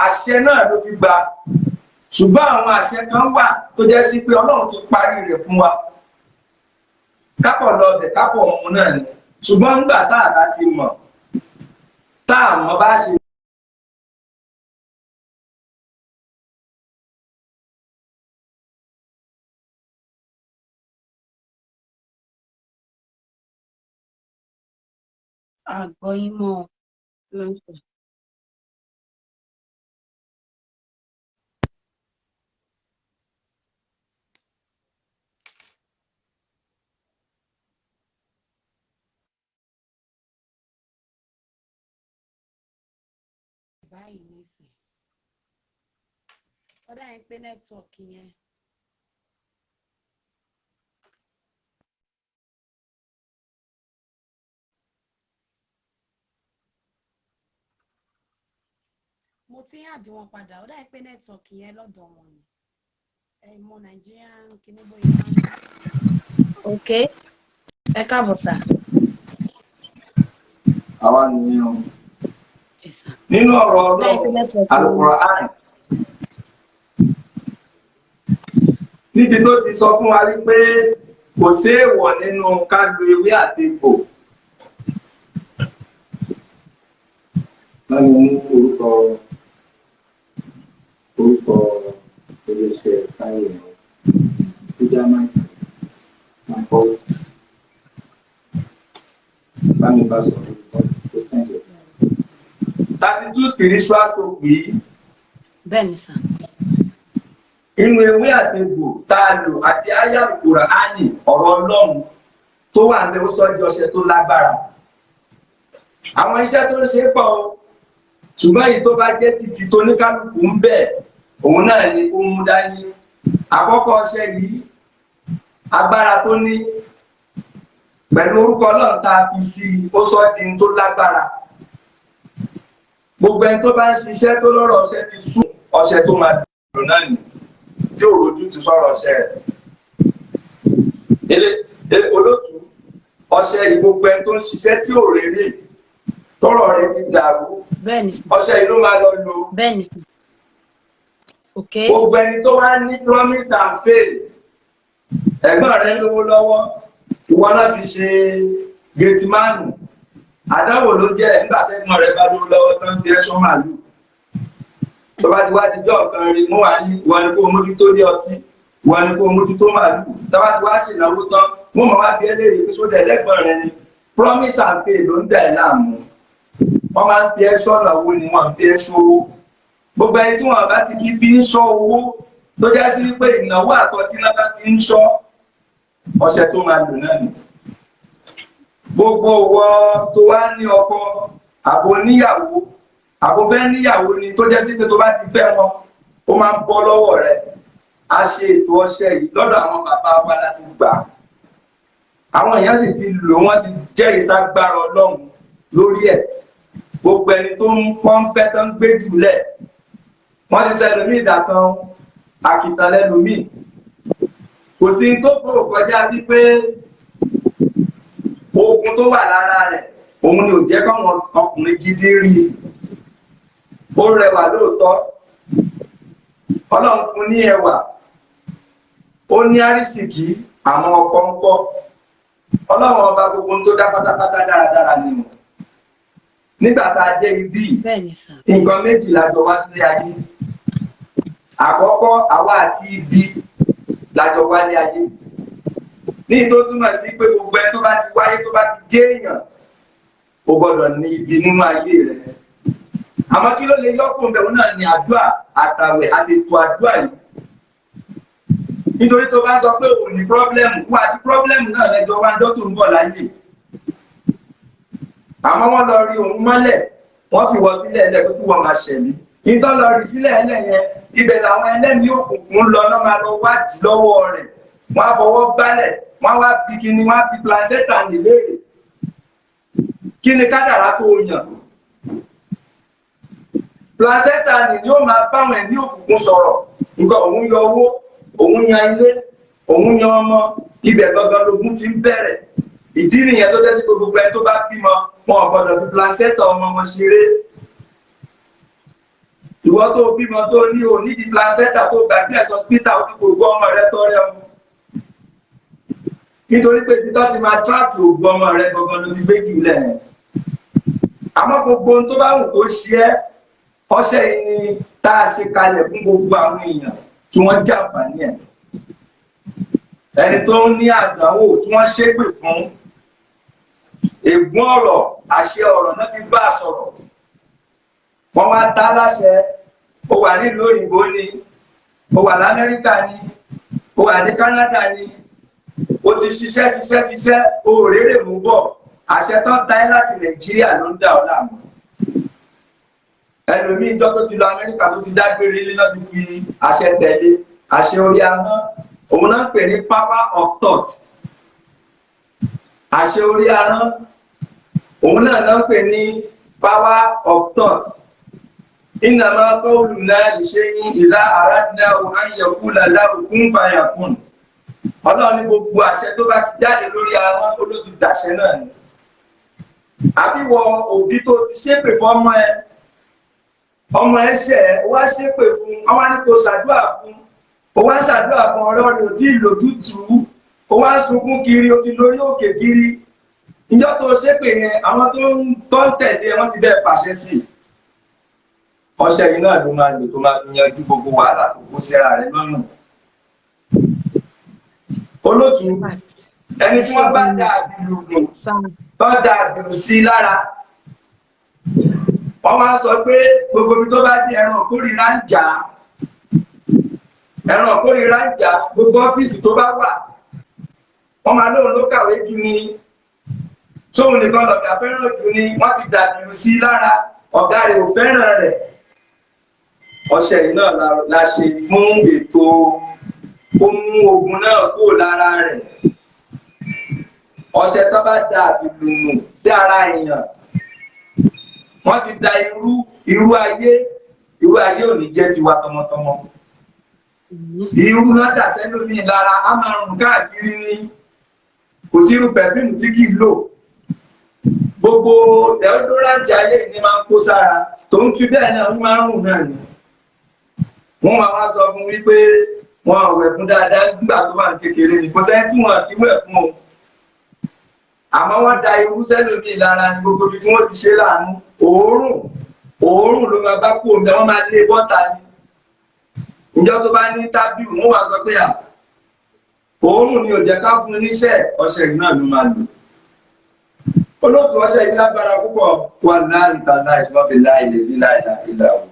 Àṣẹ náà ló fi gbà. Ṣùgbọ́n àwọn àṣẹ kan wà tó jẹ́ sí pé Ọlọ́run ti parí rẹ̀ fún wa. Kápọ̀ lọ bẹ̀ kápọ̀ ọmọ náà ni. Ṣùgbọ́n nígbà tá a bá ti mọ̀ tá a mọ̀ bá ṣe. Àgbọ̀yìn mọ́ ló ń sọ. Báyìí nísìn ó dà yín pé nẹ́tíwọ̀kì yẹn. Mo ti ń àdí wọn padà ó dà yín pé nẹ́tíwọ̀kì yẹn lọ́dọ̀ wọn ni mo Nigerian kíní bóyá máa ń. Ok ẹ káàbọ̀ sà. Àwa nìyẹn o. Nínú ọ̀rọ̀ Ọlọ́run Al-Qur'an níbi tó ti sọ fún wa wípé kò séèwọ̀ nínú ká lo ewé àtegbò. Wọ́n ní orúkọ iléeṣẹ́ káyọ̀ tó já máa kọ́ bá mi bá sọ̀rọ̀ tó sẹ́yìn. 32 spiritual soap yìí. Bẹ́ẹ̀ni sà. Inú ewé àtegbò tá a lò àti àyá Kùránì ọ̀rọ̀ Ọlọ́run tó wà ní ó sọ di ọṣẹ tó lágbára. Àwọn iṣẹ́ tó ń ṣe pọ̀ o, ṣùgbọ́n èyí tó bá jẹ́ títí tó ní kálukú ń bẹ̀ òun náà ni ó mú dání. Àkọ́kọ́ ọṣẹ yìí agbára tó ní pẹ̀lú orúkọ Ọlọ́run tá a fi sí i ó sọ di tó lágbára. Gbogbo ẹni tó bá ń ṣiṣẹ́ tó lọ́rọ̀ ọṣẹ ti sùn ọṣẹ tó máa dùn náà nì tí ò rojú ti sọ̀rọ̀ ọṣẹ rẹ̀. Olótùú ọṣẹ yìí gbogbo ẹni tó ń ṣiṣẹ́ tí ò rèrè tọ́rọ̀ rẹ̀ ti dàrú ọṣẹ yìí ló máa lọ lò. Bẹ́ẹ̀ni sà. Okay. Gbogbo ẹni tó wá ní promise and fail ẹ̀gbọ́n rẹ̀ lówó lọ́wọ́ ìwọ náà fi ṣe gẹtìmánù àdáwò ló jẹ́ nígbà tẹ́gbọ́n rẹ̀ bá lówó lọ́wọ́ tán fi ẹ̀ṣọ́ màlúù tó bá ti wá dijọ́ kan rí mú wá ní ìwọ ni kó mójútó ní ọtí ìwọ ni kó mójútó màlúù tó bá ti wá ṣèlú tán mo máa wá bí ẹlẹ́rìí pé sódà ẹlẹ́gbọ́n rẹ̀ ni promise and fail ló ń dà ẹ́ láàmú wọ́n máa ń fi ẹ̀ṣọ́ náwó ni wọ́n fi ẹ̀ṣọ́ owó gbogbo ẹni tí wọ́n bá ti kí bí ń ṣọ́ owó tó já sí pé ìnáwó àtọ́tí náà bá fi ń ṣọ́ ọṣẹ tó máa lò náà ni. Gbogbo owó tó wá ní ọkọ àbò níyàwó àbò fẹ́ níyàwó ni tó jẹ́ sí pé tó bá ti fẹ́ wọn ó máa ń bọ́ lọ́wọ́ rẹ̀. A ṣe ètò ọṣẹ yìí lọ́dọ̀ àwọn bàbá wa láti gbà. Àwọn èèyàn sì ti lò wọ́n ti jẹ́rìí ságbára Ọlọ́run lórí ẹ̀. Gbogbo ẹni tó ń fẹ́ tó ń gbé jùlẹ̀ wọ́n ti sẹ́lòmíì ìdàtàn àkìtàn lẹ́lòmíì. Kò sí tó kúrò kọjá wípé ogun tó wà lára rẹ̀ òun ni ò jẹ́ káwọn ọkùnrin gidi rí i. Ó rẹwà lóòótọ́ Ọlọ́run fún ní ẹwà ó ní àrísìkí àmọ́ ọkọ ń kọ́ Ọlọ́run ọba gbogbo tó dá pátápátá dáradára ni o. Nígbà tá a jẹ́ ibí nǹkan méjì la jọ wá sílé ayé. Àkọ́kọ́ àwa àti ibi lájọ wálé ayé ní tó túmọ̀ sí pé gbogbo ẹni tó bá ti wáyé tó bá ti jẹ́ èèyàn ó gbọ́dọ̀ ní ibi nínú ayé rẹ̀. Àmọ́ kí ló lè yọ́kùn bẹ̀rù náà ni àdúrà àtàwẹ̀ àtètò àdúrà yìí. Nítorí tó bá sọ pé òun ní pírọ́blẹ́mù kú àti pírọ́blẹ́mù náà lẹ́jọ́ wá ńjọ́ tó ń bọ̀ láyé. Àmọ́ wọ́n lọ rí òun mọ́lẹ̀ wọ́n fi wọ́ sílẹ̀ ẹlẹ́ pé kí wọ́n máa ṣẹ̀mí. Ìtọ́ lọ rí sílẹ̀ ẹlẹ́ yẹn ibẹ̀ làwọn ẹlẹ́mìí òkùnkùn lọ náà máa lọ wádìí lọ́wọ́ rẹ̀ wọ́n á fọwọ́ gbálẹ̀ wọ́n á wá bí kíni wọ́n á bí placenta níléèrè kí ni kádàrá tó yàn. Placenta ni yóò máa báwọn ẹ̀mí òkùnkùn sọ̀rọ̀ nǹkan òun yọ owó òun yan ilé òun yan ọmọ ibẹ̀ gangan lógún ti ń bẹ̀rẹ̀. Ìdí nìyẹn tó jẹ́ sí gbogbo ẹni tó bá bímọ wọn ò gbọdọ̀ fi placenta ọmọ wọn ṣeré. Ìwọ tó bímọ tó ní o nídìí placenta tó gbàgbé ẹ̀sọ́ hospital ó ti fògbó ọmọ rẹ tọrẹ o. Nítorí pé ibi tó ti máa tíráàkì ògùn ọmọ rẹ gangan ló ti gbé jù lẹ̀. Àmọ́ gbogbo ohun tó bá wù kó ṣe ẹ́ ọṣẹ yìí ni tá a ṣe kalẹ̀ fún gbogbo àwọn èèyàn kí wọ́n jàǹfààní ẹ̀. Ẹni tó ń ní àdánwò tí wọ́n ṣépè fún ègún ọ̀rọ̀ àṣẹ ọ̀rọ̀ náà ti bá a sọ̀rọ̀. Wọ́n wá dá láṣẹ ó wà nílùú òyìnbó ni ó wà l'Amẹ́ríkà ni ó wà ní Canada ni ó ti ṣiṣẹ́ ó rèrè mú bọ̀ àṣẹ tán dá ẹ láti Nàìjíríà ló ń dà ọ́ láàmú. Ẹlòmíì ìjọ tó ti lọ Amẹ́ríkà tó ti dágbére ilé náà ti fi àṣẹ tẹ̀lé àṣẹ orí ahọ́n òun náà ń pè ní power of thought. Àṣẹ orí ahọ́n òun náà ń pè ní power of thought. Innama qawluna li shay'in idha aradnahu an yaqula lahu kun fayakun. Ọlọ́run ní gbogbo àṣẹ tó bá ti jáde lórí ahọ́n ó ló ti dàṣẹ náà ni. Àbíwọ òbí tó ti ṣépè fọ́mọ ẹ ọmọ ẹ ṣẹ̀ ó wá ṣépè fún ọmọ ní kò ṣàdúrà fún ó wá ṣàdúrà fún ọ̀rọ̀ rẹ̀ ò tí ì lójútùú ó wá sunkún kiri ó ti lórí òkè kiri ìjọ́ tó ṣépè yẹn àwọn tó ń tẹ̀lé wọ́n ti bẹ́ẹ̀ fàṣẹ sí i. Ọṣẹ yìí náà ló máa lò tó máa fi yanjú gbogbo wàhálà tó kó síra rẹ̀ lọ́nà. Olótùú ẹni tí wọ́n bá dá àbìlù gùn tó dá àbìlù sí lára wọ́n wá sọ pé gbogbo ibi tó bá di ẹran kórìíra ń jà gbogbo ọ́fíìsì tó bá wà wọ́n máa lóun ló kàwé jù ní tóun nìkan lọ̀gá fẹ́ràn jù ní wọ́n ti dàbìlù sí lára ọ̀gá rẹ̀ ò fẹ́ràn rẹ̀. ọṣẹ yìí náà la ṣe fún ètò ó mú ogun náà kúrò lára rẹ̀. ọṣẹ tó bá da àbìlù nù sí ara èèyàn wọ́n ti da irú ayé ò ní jẹ́ tiwa tọmọtọmọ. irú náà dà sẹ́lómi lára á máa rùn káàkiri ní kò sí irú pẹ̀fíìmù tí kì í lò. gbogbo deodorant ayé ni máa ń kó sára tó ń tu bẹ́ẹ̀ náà ń máa ń rùn náà ni. wọ́n máa wá sọ fún wípé wọn ò wẹ̀ fún dáadáa nígbà tó wà ní kékeré ni kò sẹ́yìn tí wọn kì í wẹ̀ fún o. àmọ́ wọ́n da irú sẹ́lómi lára ní gbogbo ibi tí wọ́n ti ṣe láàánú òórùn ló máa bá kú omi wọ́n máa lé bọ́ta ni. ìjọ tó bá ní tábìlì wọ́n wá sọ pé òórùn ni ò jẹ́ ká fún níṣẹ́ ọṣẹ yìí náà ló máa lò. olóòtú ọṣẹ yìí lágbára púpọ̀ wà láì tàlá ìṣọ́fẹ́ láì lè sí láì ìlà o.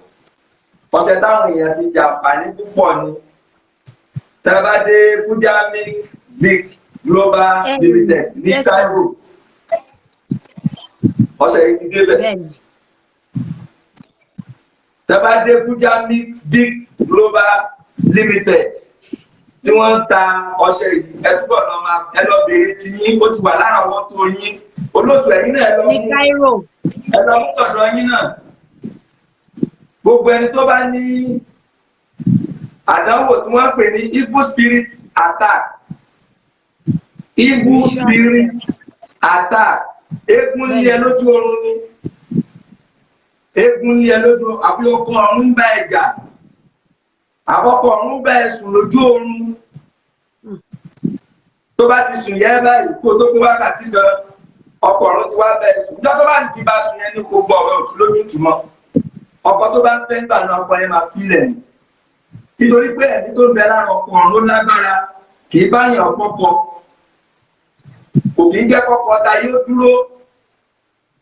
ọṣẹ táwọn èèyàn ti jàǹfààní púpọ̀ ni. tá a bá dé Fujami Vic Global Limited ní Cairo ọṣẹ yìí ti débẹ̀. tá a bá dé Fujami Vic Global Limited tí wọ́n ń ta ọṣẹ yìí ẹ túbọ̀ lọ máa ẹ lọ bèrè tí yín ó ti wà lára wọn tó yín olóòtú ẹ̀yin náà ẹ lọ mú tọ̀dọ̀ yín náà. gbogbo ẹni tó bá ní àdánwò tí wọ́n pè ní evil spirit attack eégún ní ẹ lójú oorun ni eégún ní ẹ lójú àbí ọkọ ọ̀run ń bá ẹ jà àkọ́kọ́ ọ̀run bá ẹ sùn lójú oorun tó bá ti sùn yẹ́ báyìí kó tó pé wákàtí gan ọkọ ọ̀run ti wá bá ẹ sùn ìjọ tó bá sì ti bá sùn yẹn ní gbogbo ọ̀rọ̀ òtún lójútùmọ̀ ọkọ tó bá ń fẹ́ gbà náà ọkọ yẹn máa fílẹ̀ ni nítorí pé ẹ̀mí tó ń bẹ lára ọkọ ọ̀run ó lágbára kì í báyàn pọ́pọ́ kò kì í jẹ́ pọ́pọ́ ta yóò dúró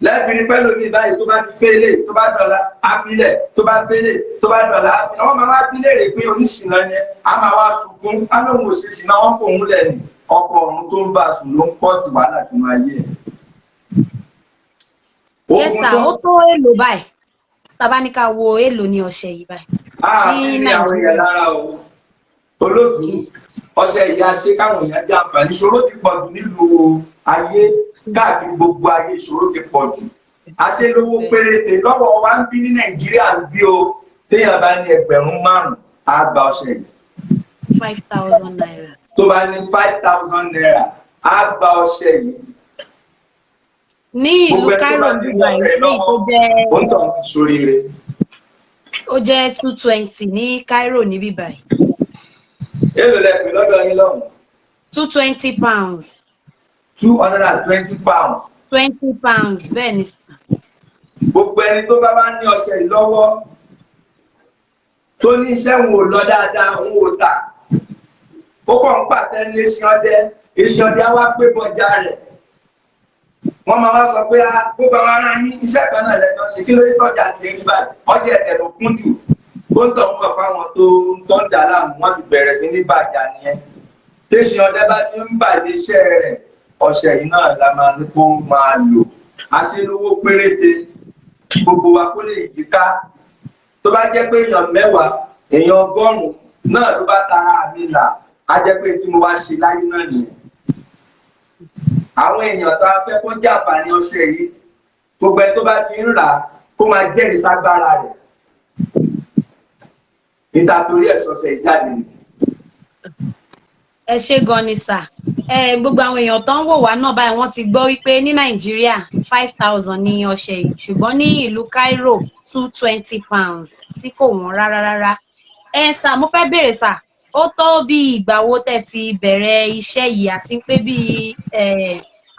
lẹ́ẹ̀fìrí pẹ́lú mi báyìí tó bá ti fẹ́lẹ̀ tó bá dọ̀la àfilẹ̀ tó bá fẹ́lẹ̀ tó bá dọ̀la àfilẹ̀ wọ́n máa wá bílẹ̀ rè pé oníṣìnà yẹn a máa wá sunkún á lóun ò ṣe ṣìnà wọ́n fòun lẹ̀ ní ọkọ ọ̀run tó ń bá a sùn ló ń pọ̀ sí wàhálà sínú ayé ẹ̀. Yes sir, ó tó èlò báyìí tàbá ní ká wo èlò ní ọṣẹ yìí báyìí. ní àwọn èèyàn lára o olóòtú ọṣẹ ìyá ṣe káwọn èèyàn jẹ àǹfààní ìṣòro ti pọ̀ jù nílùú ayé káàkiri gbogbo ayé ìṣòro ti pọ̀ jù àṣelówó péréte lọ́wọ́ wa ń bí ní Nàìjíríà ń bí o téèyàn bá ní 5,000 á gba ọṣẹ yìí. 5,000 naira. tó bá ní 5,000 naira á gba ọṣẹ yìí. ní ìlú Cairo nígbà yìí ó jẹ́ 220 ní Cairo níbí báyìí. èlò lẹ́pẹ̀ lọ́dọ̀ yín lọ́hùn. 220 pounds. 220 pounds. 20 pounds bẹ́ẹ̀ ni. gbogbo ẹni tó bá ní ọṣẹ yìí lọ́wọ́ tó ní iṣẹ́ òun ò lọ dáadáa òun ò tà ó kàn ń pàtẹ ní iṣẹ́ ọdẹ á wá pé bọjá rẹ̀ wọ́n máa wá sọ pé gbogbo àwọn ará yín iṣẹ́ kan náà lẹ́jọ́ ṣe kí ló dé tọ́jà tí ń bá ọjà ẹ̀dẹ̀ ló kún jù ó ń tọ̀ ń bọ̀ fáwọn tó ń dà láàmú wọ́n ti bẹ̀rẹ̀ sí ní bàjá nìyẹn téṣin ọdẹ bá ti ń bàjẹ́ iṣẹ́ rẹ̀ ọṣẹ yìí náà la máa ní kó máa lò àṣelówó péréte gbogbo wa kó lè yíká tó bá jẹ́ pé èèyàn 10 èèyàn 100 náà ló bá tara mi là á jẹ́ pé tí mo wá ṣe láyé náà nìyẹn. àwọn èèyàn tá a fẹ́ kó jàǹfààní ọṣẹ yìí gbogbo ẹni tó bá ti ń rà á kó máa jẹ́rìí ságbára rẹ̀ nítorí ẹ̀sọ́ṣẹ́ ìjáde ni. ẹ ṣé gan ni sà gbogbo àwọn èèyàn tó ń wò wá náà báyìí wọ́n ti gbọ́ wípé ní Nàìjíríà 5,000 ní ọṣẹ yìí ṣùgbọ́n ní ìlú Cairo 220 pounds tí kò wọ́n rárá. Sà mo fẹ́ béèrè sà ó tó bí ìgbà wo tẹ́ ti bẹ̀rẹ̀ iṣẹ́ yìí àti pé bí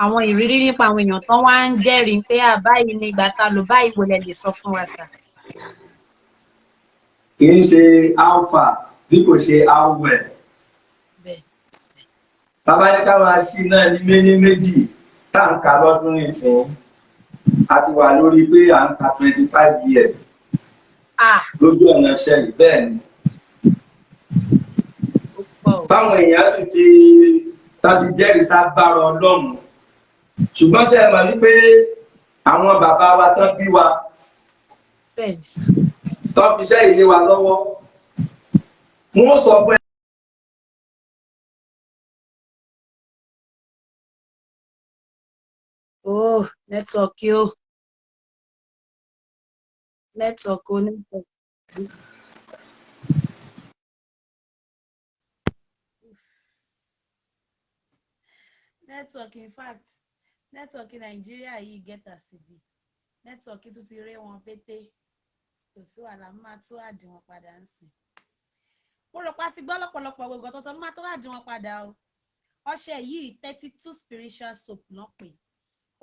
àwọn ìrírí nípa àwọn èèyàn tó wá ń jẹ́rìí pé báyìí ni ìgbà ta lò báyìí wò lẹ lè sọ fún wa sà. kì í ṣe alpha bí kò ṣe alwell. bàbá ní ká máa ṣí náà ní méjì táǹkà lọ́dún ìsìn a ti wà lórí pé à ń ka 25 years lójú ọ̀nà ṣẹlẹ̀ bẹ́ẹ̀ ni táwọn èèyàn sì ti jẹ́rìí ságbára Ọlọ́run ṣùgbọ́n ṣe é mọ̀ wípé àwọn bàbá wa tán bí wa tán fi iṣẹ́ ilé wa lọ́wọ́ wọ́n sọ fún ẹ. Oh, network yo. Network. Network, in fact, network in Nigeria yìí get a CB. Network tún ti ré wọn pété. Kò sí wàhálà máa tó àdì wọn padà ń sìn. Mo rò pa sí gbọ́ lọ́pọ̀lọpọ̀ gbogbo tó sọ máa tó àdì wọn padà o. Ọṣẹ yìí 32 spiritual soap náà pè.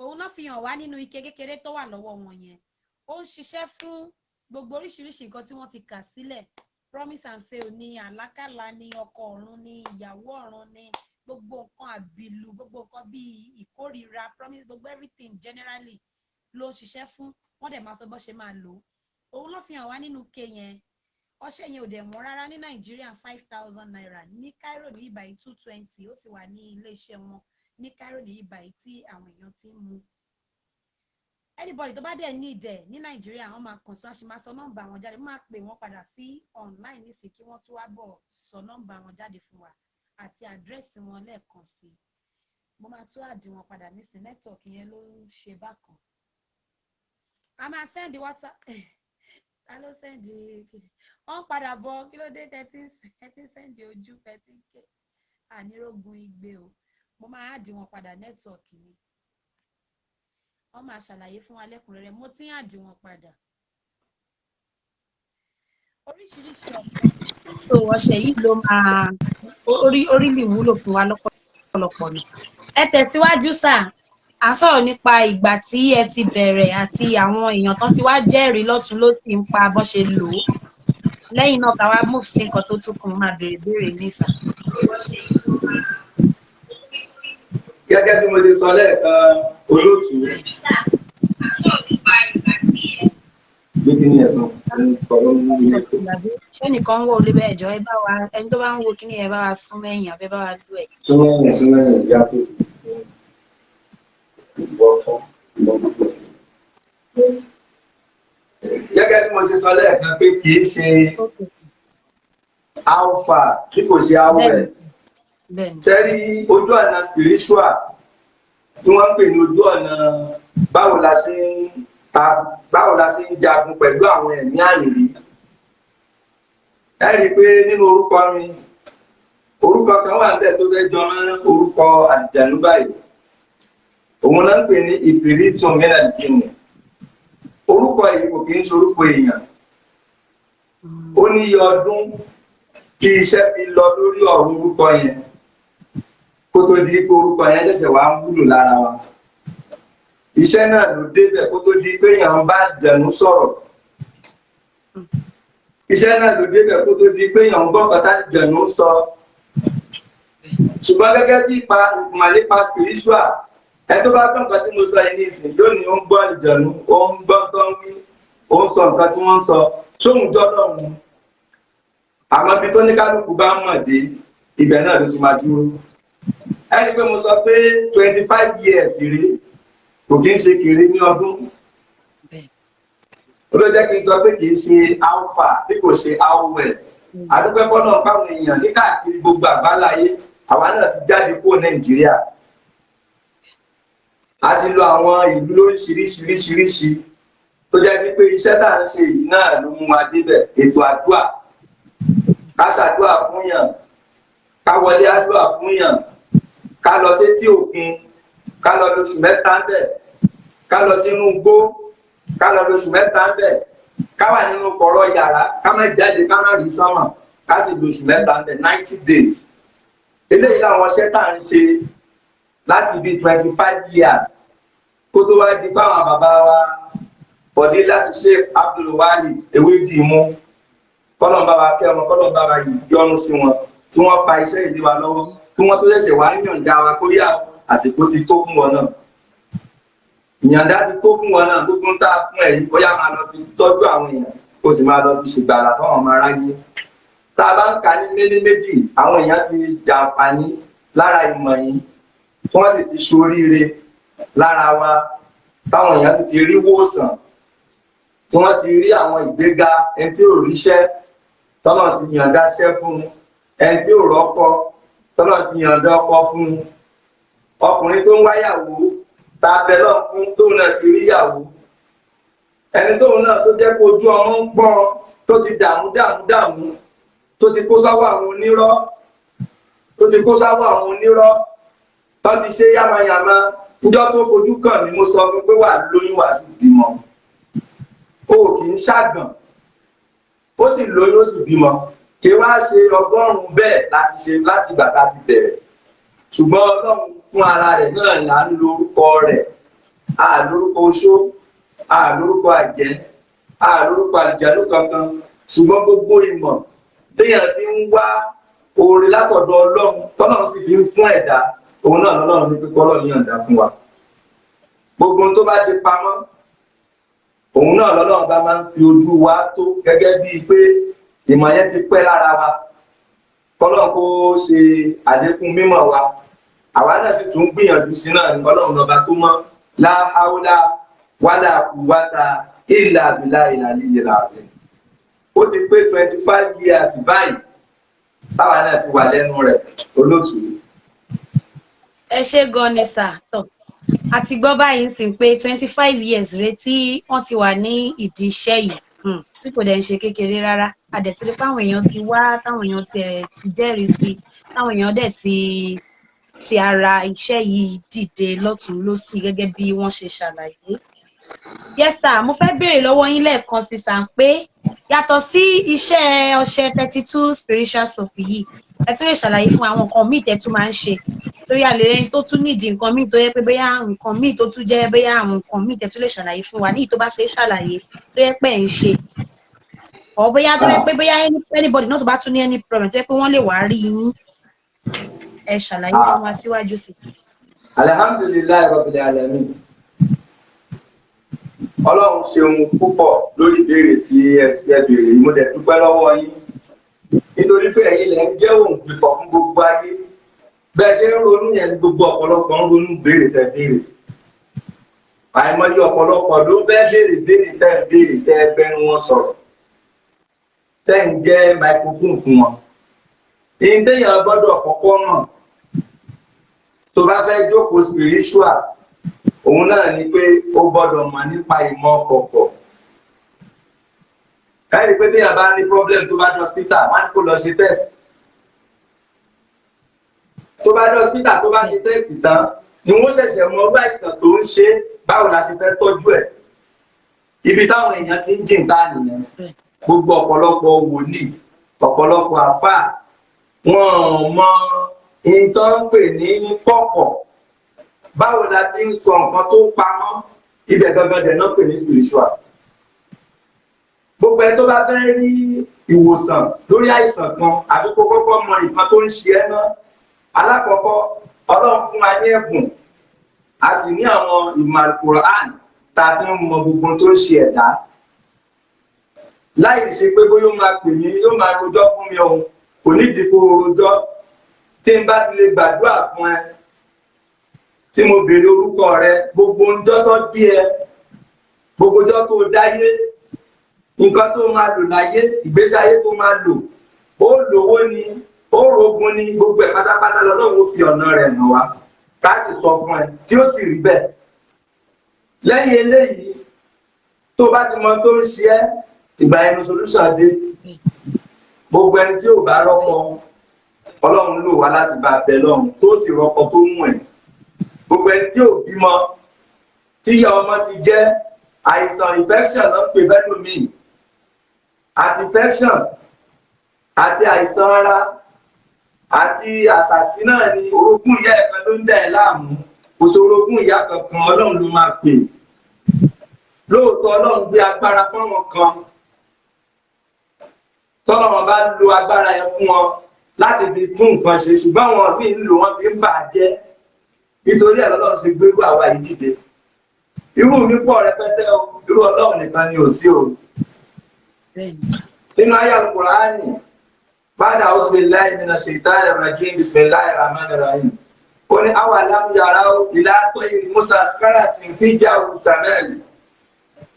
Òun náà fi hàn wá nínú ike kékeré tó wà lọ́wọ́ wọn yẹn. Ó ń ṣiṣẹ́ fún gbogbo oríṣiríṣi nǹkan tí wọ́n ti kà sílẹ̀. Promise and fail ní àlákàlà ní ọkọ ọ̀run ní ìyàwó ọ̀run ní gbogbo nǹkan àbìlù gbogbo nǹkan bíi ìkórìíra promise gbogbo everything generally ló ń ṣiṣẹ́ fún wọ́n dẹ̀ máa sọ bó ṣe máa lò ó. Òun ló fi hàn wá nínú ike yẹn. Ọṣẹ yẹn ò dẹ̀ wọ́n rárá ní Nàìjíríà 5,000 naira ní Cairo ní ìbàyí 220 ó sì wà ní iléeṣẹ́ wọn ní Cairo ní ìbàyí tí àwọn èèyàn ti ń mu. Anybody tó bá dẹ̀ ní ìdẹ̀ ní Nàìjíríà wọ́n máa kàn sí wọ́n ṣe máa sọ nọ́mbà wọn jáde máa pè wọ́n padà sí online nísìnyí kí wọ́n tún wá bọ̀ sọ nọ́mbà wọn jáde fún wa àti àdírẹ́sì wọn lẹ́ẹ̀kan sí. Mo máa tún àdì wọn padà nísìnyí nẹ́tíwọ̀kì yẹn ló ń ṣe bákan. A máa sẹ́ndì WhatsApp ta ló sẹ́ndì kiri wọ́n padà bọ̀ kí ló dé 13 sẹ́ndì ojú 13k ànírógun igbe o. Mo máa àdì wọn padà nẹ́tíwọ̀kì ni. Wọ́n máa ṣàlàyé fún wa lẹ́kùnrẹ́rẹ́ mo ti ń àdì wọn padà. Oríṣiríṣi ọ̀pọ̀ so ọṣẹ yìí ló máa orí lè wúlò fún wa lọ́pọ̀lọpọ̀ ni. Ẹ tẹ̀síwájú sà à ń sọ̀rọ̀ nípa ìgbà tí ẹ ti bẹ̀rẹ̀ àti àwọn èèyàn tán ti wá jẹ́rìí lọ́tún ló sì ń pa bó ṣe lò ó. Lẹ́yìn náà ká wá move sí nǹkan tó tún kún máa béèrè béèrè ní ìsà. Gẹ́gẹ́ bí mo ti sọ lẹ́ẹ̀kan olóòtú. Bí kí ni ẹ̀sán? Ṣé nìkan ń wo olè bẹ́ẹ̀ jọ ẹ bá wa ẹni tó bá ń wo kí ni ẹ bá wa sún mẹ́yìn àbẹ́ bá wa lù ẹ̀. Sún mẹ́yìn ìyá tó gẹ́gẹ́ bí mo ṣe sọ lẹ́ẹ̀kan pé kì í ṣe alpha bí kò ṣe awẹ́. Sẹ́rí ojú ọ̀nà spiritual tí wọ́n ń pè ní ojú ọ̀nà báwo la ṣe ń jagun pẹ̀lú àwọn ẹ̀mí àìrí. Ẹ rí i pé nínú orúkọ mi orúkọ kan wà níbẹ̀ tó fẹ́ jọ mọ́ orúkọ àjànú báyìí. Òun náà ń pè ní ìfìrìtún mìíràn jìnnì. Orúkọ yìí kò kì í ṣe orúkọ èèyàn. Ó ní iye ọdún tí iṣẹ́ fi lọ lórí ọ̀rọ̀ orúkọ yẹn kó tó di pé orúkọ yẹn ṣẹ̀ṣẹ̀ wá ń wúlò lára wa. Iṣẹ́ náà ló débẹ̀ kó tó di pé èèyàn bá jẹ̀nú sọ̀rọ̀. Iṣẹ́ náà ló débẹ̀ kó tó di pé èèyàn gbọ́ kọ́tà jẹ̀nú sọ. Ṣùgbọ́n gẹ́gẹ́ bí ìmọ̀lẹ́pa spiritual ẹ tó bá gbọ́ nǹkan tí mo sọ yìí ní ìsìn yóò ní ó ń gbọ́ ìjẹ̀nú ó ń gbọ́ tó ń wí ó ń sọ nǹkan tí wọ́n ń sọ sóhun jọ́dọ̀ wọn. Àmọ́ ibi tó ní kálukú bá mọ̀ dé ibẹ̀ náà ló ti máa dúró. Ẹni pé mo sọ pé 25 years rí kò kí ń ṣe kéré ní ọdún. Ó ló jẹ́ kí n sọ pé kì í ṣe alpha bí kò ṣe alwell. Àdúpẹ́ fọ́nà báwọn èèyàn ní káàkiri gbogbo àgbáláyé àwa náà ti jáde kúrò Nàìjíríà. A ti lọ àwọn ìlú lóríṣiríṣiríṣiríṣi tó jẹ́ sí pé iṣẹ́ tá à ń ṣe yìí náà ló mú wa débẹ̀. Ètò àdúrà ká ṣàdúrà fún yàn ká wọlé àdúrà fún yàn ká lọ sétí òkun ká lọ lóṣù mẹ́ta ń bẹ̀ ká lọ sínú igbó ká lọ lóṣù mẹ́ta ń bẹ̀ ká wà nínú kọ̀rọ̀ yàrá ká má jáde ká má rí sánmà ká sì lóṣù mẹ́ta ń bẹ̀ 90 days. Eléyìí làwọn iṣẹ́ tá à ń ṣe láti bí 25 years kó tó wá di báwọn bàbá wa Fọ̀dí láti Sheikh Abdulwahid Ewédìímú kọ́lọ̀ bá wa kẹ́ wọn kọ́lọ̀ bá wa yọ́nú sí wọn tí wọ́n fa iṣẹ́ ìdí wa lọ́wọ́ tí wọ́n tó ṣẹ̀ṣẹ̀ wá ń yànjá wa kó yá àsìkò ti tó fún wọn náà. ìyànda ti tó fún wọn náà gbogbo ń tá fún ẹ yìí bóyá máa lọ fi tọ́jú àwọn èèyàn kó sì máa lọ fi ṣègbàlà fáwọn ọmọ aráyé. Tá a bá ń ka ní méní méjì àwọn èèyàn ti jàǹfààní lára ìmọ̀ yìí tí wọ́n sì ti ṣoríire lára wa, táwọn èèyàn sì ti rí wòsàn, tí wọ́n ti rí àwọn ìgbéga, ẹni tí ò ríṣẹ́ tọ́lọ̀ ti yànda ṣẹ́ fún un, ẹni tí ò rọ́kọ tọ́lọ̀ ti yànda ọkọ fún un, ọkùnrin tó ń wáyàwó tá a bẹ lọ fún tóun náà ti ríyàwó, ẹni tóun náà tó jẹ́ kó ojú ọmọ ń pọ́n tó ti dààmú tó ti kó sáwọ́ àwọn onírọ́ tó ti ṣe yámayàmá níjọ́ tó fojú kàn ní mo sọ fún pé wà lóyún wà sí bímọ. O kì í ṣàgàn ó sì lóyún ó sì bímọ, kí wá ṣe 100 bẹ́ẹ̀ láti ṣe láti ìgbà tá a ti bẹ̀rẹ̀, ṣùgbọ́n Ọlọ́run fún ara rẹ̀ náà là ń lo orúkọ rẹ̀, a lórúkọ oṣó, a lórúkọ àjẹ́, a lórúkọ àlùjànnú kankan, ṣùgbọ́n gbogbo ìmọ̀ téèyàn fi ń wá oore látọ̀dọ̀ Ọlọ́run tọ́lọ́run sì fi ń fún ẹ̀dá, òun náà lọ́lọ́run ní pípọ́ Ọlọ́run yànda fún wa. Gbogbo ohun tó bá ti pamọ́ òun náà lọ́lọ́run bá máa ń fi ojú wa tó, gẹ́gẹ́ bíi pé ìmọ̀ yẹn ti pẹ́ lára wa, kọ́lọ́run kó ṣe àlékún mímọ̀ wa, àwa náà sì tún gbìyànjú sí náà ní Ọlọ́run lọ́ba tó mọ́ la haula wala quwwata illa billahil aliyyil azim. Ó ti pé 25 years báyìí táwa náà ti wà lẹ́nu rẹ̀ olóòtú. Ẹ ṣé gan ni sà. A ti gbọ́ báyìí ń sìn pé 25 years rẹ tí wọ́n ti wà ní ìdí iṣẹ́ yìí tí kò dẹ̀ ń ṣe kékeré rárá. A dẹ̀ ti rí táwọn èèyàn ti wá, táwọn èèyàn ti jẹ́rìí sí, táwọn èèyàn dẹ̀ ti ara iṣẹ́ yìí dìde lọ́tùn lósì gẹ́gẹ́ bí wọ́n ṣe ṣàlàyé. Yes sir, mo fẹ́ béèrè lọ́wọ́ yín lẹ́ẹ̀kan sí sà pé yàtọ̀ sí iṣẹ́ ọṣẹ 32 spiritual soap yìí, ẹ tún lè ṣàlàyé fún àwọn nǹkan míì tẹ́ tún máa ń ṣe, torí a lè rẹni tó tún nídìí nǹkan míì tó yẹ pé bóyá nǹkan míì tó tún jẹ́ bóyá àwọn nǹkan míì tẹ́ tún lè ṣàlàyé fún wa ní ìtó bá ṣe ṣàlàyé tó yẹ pé ẹ̀ ń ṣe, ọ̀ bóyá tó yẹ pé bóyá anybody náà tó bá tún ní any problem tó yẹ pé wọ́n lè wá rí yín, ẹ ṣàlàyé fún wa síwájú sí. Alhamdulillahi Rabbil Alamin. Ọlọ́run ṣeun púpọ̀ lórí ìbéèrè tí ẹ béèrè yìí, mo dẹ̀ dúpẹ́ lọ́wọ́ yín nítorí pé ẹ̀yin lẹ ń jẹ́ òun pípọ̀ fún gbogbo ayé. Bẹ́ẹ̀ ṣe ń ronú yẹn gbogbo ọ̀pọ̀lọpọ̀ ń ronú béèrè tẹ́ béèrè. Àìmọye ọ̀pọ̀lọpọ̀ ló fẹ́ béèrè tẹ́ bẹ́nu wọn sọ̀rọ̀, tẹ́ ń jẹ́ microphone fún wọn. Ìyẹn téèyàn gbọ́dọ̀ kọ́kọ́ mọ̀ tó bá fẹ́ jókòó spiritual, òun náà ni pé ó gbọ́dọ̀ mọ̀ nípa ìmọ̀ kọ̀kọ̀. Káyọ̀ pé téèyàn bá ní problem tó bá dé hospital, wọ́n á ní kó lọ ṣe test. Tó bá dé hospital tó bá ṣe test tán ni wọ́n ṣẹ̀ṣẹ̀ mọ ọgbà àìsàn tó ń ṣe, báwo la ṣe fẹ́ tọ́jú ẹ̀. Ibi táwọn èèyàn ti ń jìn ká nìyẹn. Gbogbo ọ̀pọ̀lọpọ̀ wòlíì, ọ̀pọ̀lọpọ̀ àfáà, wọ́n mọ nǹkan ń pè ní kọ̀kọ̀. Báwo la ti ń sọ nǹkan tó pamọ́, ibẹ̀ gangan dẹ̀ náà pè ní spiritual. Gbogbo ẹ tó bá fẹ́ rí ìwòsàn lórí àìsàn kan àbí kó kọ́kọ́ mọ nǹkan tó ń ṣe ẹ́ náà. Alákọ̀ọ́kọ́, Ọlọ́run fún wa ní ẹ̀bùn, a sì ní àwọn ìmọ̀ Al-Qur'an tá a fi ń mọ gbogbo tó ń ṣe ẹ̀dá. Láì ṣe pé bóyá ó máa pè mí, yóò máa rojọ́ fún mi òun, kò nídìí kó rojọ́. Tí n bá ti lè gbàdúrà fún ẹ, tí mo béèrè orúkọ rẹ, gbogbo ọjọ́ tó bí ẹ, gbogbo ọjọ́ tó dáyé, nǹkan tó máa lò láyé, ìgbésí ayé tó máa lò, ó lówó ni, ó rogun ni, gbogbo ẹ̀ pátápátá lọ́lọ́run ó fi ọ̀nà rẹ̀ hàn wá, ká sì sọ fún ẹ tí ó sì rí bẹ́ẹ̀. Lẹ́yìn eléyìí, tó bá ti mọ tó ń ṣe ẹ́, ìgbà ẹnu solution dé. Gbogbo ẹni tí ò bá rọ́pò, Ọlọ́run lò wá láti bá bẹ lọ́run tó sì rọ́pò tó mú ẹ̀. Gbogbo ẹni tí ò bímọ, tíyá ọmọ ti jẹ́ àìsàn infection náà pè bẹ́ẹ̀ lómi, àti infection àti àìsàn ara àti àṣàsí náà ni orogún ìyá ẹ̀kan ló ń dà ẹ́ láàmú, kò sí orogún ìyá kankan, Ọlọ́run ló máa pè. Lóòótọ́ Ọlọ́run gbé agbára fún wọn kan, tọ́lọ́run bá lo agbára yẹn fún wọn láti fi tún nǹkan ṣe, ṣùgbọ́n àwọn míì ń lò wọ́n fi ń bà á jẹ́. Nítorí ẹ̀ lọ́lọ́run ṣe gbérú àwa yìí dìde. irú mi pọ̀ rẹpẹtẹ o, irú Ọlọ́run nìkan ni ò sí o. nínú ayé Al-Qur'ani ba'da a'udhu billahi minash shaitanir rajim bismillahir rahmanir rahim ó ní awalam yarau ila tayrin musakhkharatin fi jawi samai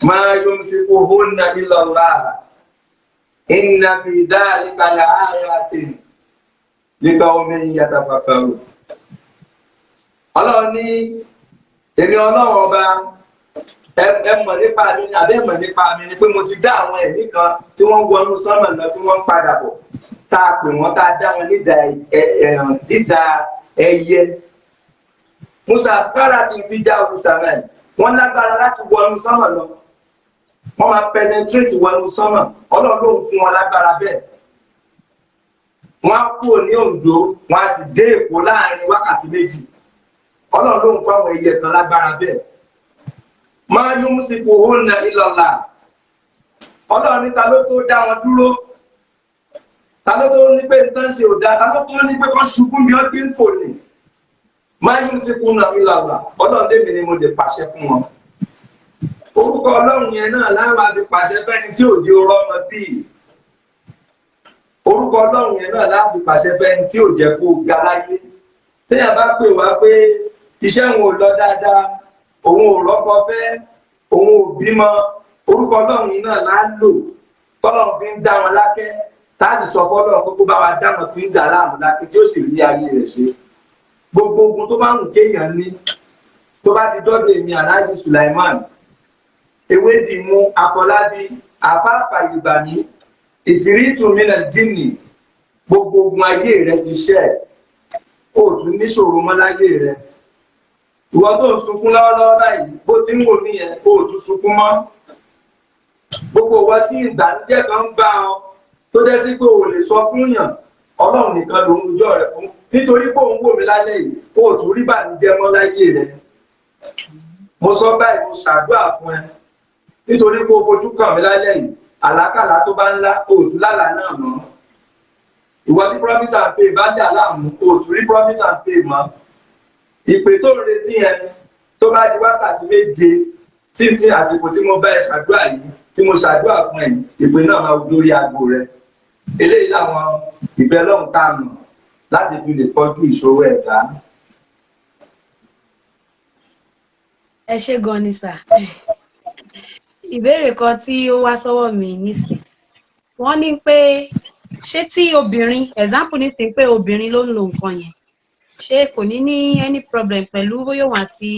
ma yumsikuhunna illa Allah inna fi dhalika la'ayatin liqawmin yatafakkarun. Ọlọ́run ní èmi Ọlọ́run ọba ẹ mọ̀ nípa mi ni àbẹ́ mọ̀ nípa mi ni pé mo ti dá àwọn ẹ̀mí kan tí wọ́n wọnú sánmà lọ tí wọ́n ń padà bọ̀ tá a pè wọ́n tá a dá wọn nídà ẹyẹ. musakhkharatin fi jawi samai wọ́n lágbára láti wọnú sánmà lọ wọ́n máa penetrate wọnú sánmà Ọlọ́run ló ń fún wọn lágbára bẹ́ẹ̀. Wọ́n á kúrò ní Oǹdó wọ́n á sì dé Èkó láàrin wákàtí méjì. Ọlọ́run ló ń fún àwọn ẹyẹ kan lágbára bẹ́ẹ̀. Ma yumsikuhunna illa Allah. Ọlọ́run ní ta ló tó dá wọn dúró, ta ló tó ní pé nǹkan ṣe ò dáa, ta ló tó ní pé kán ṣubú bí wọ́n gbé ń fò ní. Ma yumsikuhunna illa Allah. Ọlọ́run lèmi ni mo lè pàṣẹ fún wọn. Orúkọ Ọlọ́run yẹn náà láwọn àbí pàṣẹ fẹ́ni tí ò di ọmọ bíi. Orúkọ Ọlọ́run yẹn náà láti pàṣẹ fẹ́ni tí ò jẹ́ kó ga láyé. Téèyàn bá pè wá pé iṣẹ́ òun ò lọ dáadáa, òun ò rọ́kọ fẹ́, òun ò bímọ, orúkọ Ọlọ́run yìí náà lá lò tọ́lọ́run fi ń dá wọn lákẹ́ tá a sì sọ fọ́lọ́run pé kó bá wa dá wọn tí ń dà láàmú lákẹ́ tí ó sì rí ayé rẹ̀ ṣe. Gbogbo ogun tó bá ń kéèyàn ní tó bá ti dọ́dọ̀ èmi Alhaji Sulaiman Ewédìmú Afọlábí àfáàfà ìgbàmí ìfìrìtù minal jinni, gbogbo ogun ayé rẹ̀ ti ṣẹ́ ó tún níṣòro mọ́ láyé rẹ̀. Ìwọ tó ń sunkún lọ́wọ́lọ́wọ́ báyìí bó ti ń wò níyẹn ó tún sunkún mọ́. Gbogbo ìwọ tí ìbànújẹ́ kan ń bá ọ tó jẹ́ sí pé o lè sọ fún yàn Ọlọ́run nìkan ló ń rojọ́ rẹ̀ fún nítorí pé òun wò mí lálẹ́ yìí ó tún rí ìbànújẹ́ mọ́ láyé rẹ̀. Mo sọ báyìí mo ṣàdúrà fún ẹ nítorí pé o fojú kàn mí lálẹ́ yìí àlákàlà tó bá ńlá o tún lálà náà mọ́. Ìwọ tí promise and faith bá dà láàmú o tún rí promise and faith mọ́. Ìpè tó ń retí yẹn tó bá di wákàtí méje tí àsìkò tí mo bá ẹ ṣàdúrà yìí tí mo ṣàdúrà fún ẹ ìpè náà máa dórí aago rẹ. Eléyìí làwọn ìbẹ́ lọ́hùn tá a mọ̀ láti fi lè kọjú ìṣòro ẹ̀dá. Ẹ ṣé gan ni sà. Ìbéèrè kan tí ó wá sọ́wọ́ mi nísìn wọ́n ní pé ṣé tí obìnrin example nísìn pé obìnrin ló ń lo nǹkan yẹn ṣé kò ní any problem pẹ̀lú bóyá òun àti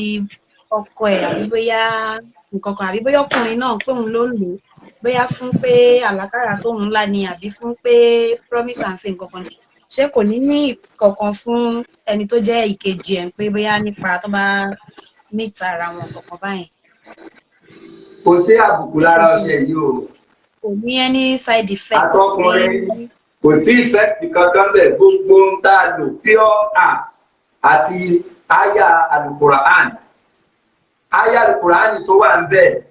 ọkọ ẹ̀ àbí bóyá nǹkan kan àbí bóyá ọkùnrin náà pé òun ló ń lò ó bóyá fún pé àlákàrà tóun ńlá ni àbí fún pé promise and faith nǹkan kan ṣé kò ní kankan fún ẹni tó jẹ́ ìkejì ẹ̀ pé bóyá nípa tó bá meet ara wọn kankan báyìí. Kò sí àbùkù lára ọṣẹ yìí o. Kò ní any side effect. Àtọkùnrin kò sí effect kankan bẹ́ẹ̀, gbogbo ń tá a lò pure herbs àti aya Al-Qur'an. Aya Al-Qur'an tó wà ń bẹ̀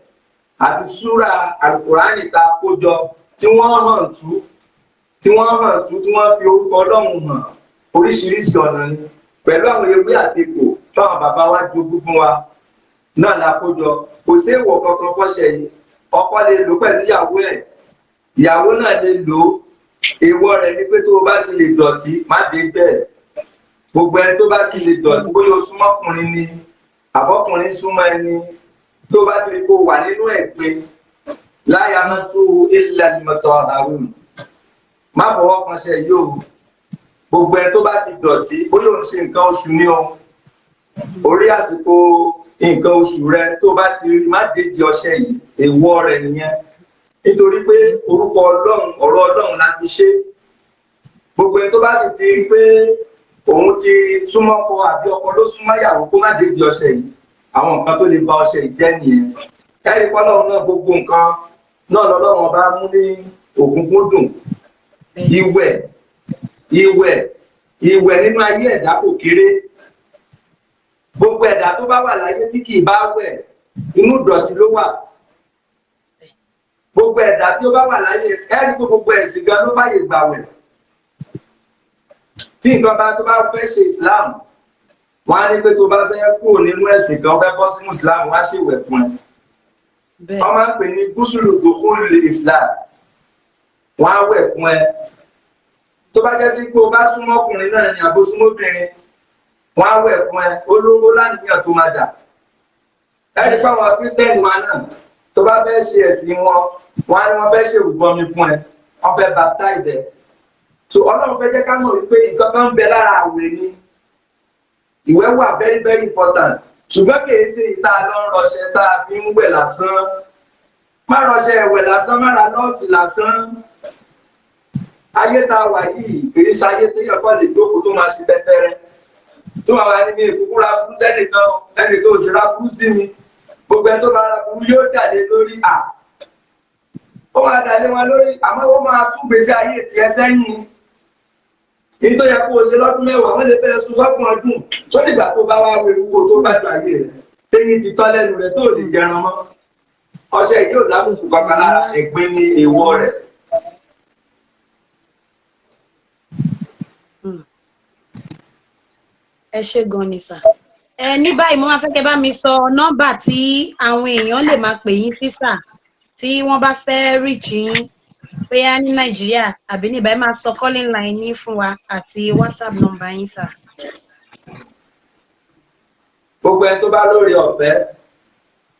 àti súra Al-Qur'an tá a kó jọ tí wọ́n hàn tú tí wọ́n fi orúkọ Ọlọ́run hàn oríṣiríṣi ọ̀nà ni pẹ̀lú àwọn ewé àtegbò táwọn bàbá wa jogún fún wa náà la kó jọ. Kò sí èèwọ̀ kankan fọ́ṣẹ yìí, ọkọ lè lò pẹ̀lú ìyàwó ẹ̀, ìyàwó náà lè lò ó. Èèwọ̀ rẹ̀ ni pé tó o bá ti lè dọ̀tí má dé bẹ́ẹ̀. Gbogbo ẹni tó bá ti lè dọ̀tí bóyá o súnmọ́ ọkùnrin ni àbọ̀kùnrin súnmọ́ ẹni tó bá ti lè kó wà nínú ẹ̀gbin la yamassuhu illa al-mutahharun. Má fọwọ́ kan ṣe yìí o. Gbogbo ẹni tó bá ti dọ̀tí bóyá o ń ṣe nǹkan oṣù ní o orí àsìkò nǹkan oṣù rẹ tó bá ti rí má dédì ọṣẹ yìí èèwọ̀ rẹ̀ nìyẹn nítorí pé orúkọ Ọlọ́run ọ̀rọ̀ Ọlọ́run la fi ṣe. Gbogbo ẹni tó bá sì ti rí pé òun ti súnmọ́ ọkọ àbí ọkọ ló súnmọ́ ìyàwó kó má dédì ọṣẹ yìí àwọn nǹkan tó lè ba ọṣẹ yìí jẹ́ nìyẹn. Ẹ̀rí pọ́lọ́run náà gbogbo nǹkan náà lọ́lọ́run ọba mú ní òkúnkúndùn. Ìwẹ̀ nínú ayé ẹ̀dá kò kéré. Gbogbo ẹ̀dá tó bá wà láyé tí kì í bá wẹ̀ inú ìdọ̀tí ló wà. Gbogbo ẹ̀dá tí ó bá wà láyé ẹ̀rí pé gbogbo ẹ̀sìn gan ló fàyè gbà wẹ̀. Tí nǹkan bá tó bá fẹ́ ṣe Islam wọ́n á ní pé tó bá fẹ́ kúrò nínú ẹ̀sìn kan fẹ́ bọ́ sínú Islam wọ́n á sì wẹ̀ fún ẹ. wọ́n máa ń pè ní gúúsùlù dòkúlù Islam, wọ́n á wẹ̀ fún ẹ. tó bá jẹ́ sí pé o bá súnmọ́ ọkùnrin náà ni àbó súnmọ́ obìnrin wọ́n á wẹ̀ fún ẹ olówó láníyàn tó máa dà. ẹni pé àwọn Kírísítẹ́nì wa náà tó bá fẹ́ ṣe ẹ̀sìn wọn wọ́n á ní wọ́n fẹ́ ṣe ìrúbọmi fún ẹ wọ́n fẹ́ baptize ẹ. so Ọlọ́run fẹ́ jẹ́ ká mọ̀ wípé nǹkan kan ń bẹ lára àwẹ̀ ni. Ìwẹ̀ wà very very important ṣùgbọ́n kìí ṣe ìta lọ ń rọṣẹ tá a fi ń wẹ̀ lásán. Má rọṣẹ ẹ̀wẹ̀ lásán, má ra lọ́ọ̀tì lásán. Ayé tá a wà yìí kìí ṣe ayé téèyàn kọ́ lè jókòó tó máa ṣe pẹ́pẹ́rẹ́. Tó máa wà níbi ìkúkú ra burú sẹ́nìkan ẹnìkan ò sì ra burú sí mi. Gbogbo ẹ tó máa ra burú yóò dàlé lórí à. Ó máa dàlé wọn lórí àmọ́ ó máa sún gbèsè ayé tiẹ̀ sẹ́yìn. Èyí tó yẹ kó o ṣe lọ́dún mẹ́wàá wọ́n lè bẹ̀rẹ̀ sún sọ́kùn ọdún tó nígbà tó bá wá wẹ̀rù kó tó bá dùn ayé rẹ̀ téyín ti tọ́ lẹ́nu rẹ̀ tó lè jẹran mọ́. Ọṣẹ yìí ò lábùkù kankan lára ẹ̀gbin ní èèwọ̀ rẹ̀. Ẹ ṣé gan ni sà. Ní báyìí mo máa fẹ́ kẹ́ bá mi sọ nọ́mbà tí àwọn èèyàn lè máa pè yín sí sà tí wọ́n bá fẹ́ reach yín bóyá ní Nàìjíríà àbí ní ìbáyìí máa sọ calling line yín fún wa àti WhatsApp number yín sà. Gbogbo ẹni tó bá lórí ọ̀fẹ́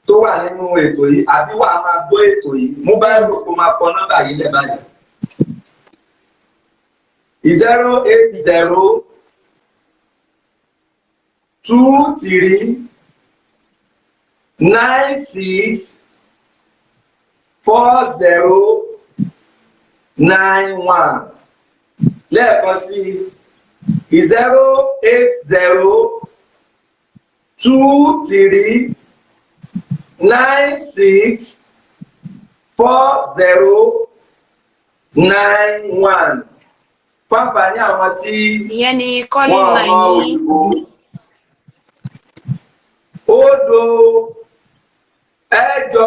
tó wà nínú ètò yìí àbí wà á máa gbọ́ ètò yìí mú báyìí kó máa kọ nọ́mbà yìí lẹ́ báyìí. 080 23 96 40 91 lẹ́ẹ̀kan sí 080 23 96 40 91 fáfàní àwọn tí ìyẹn ni calling line yín. Òdo ẹ̀jọ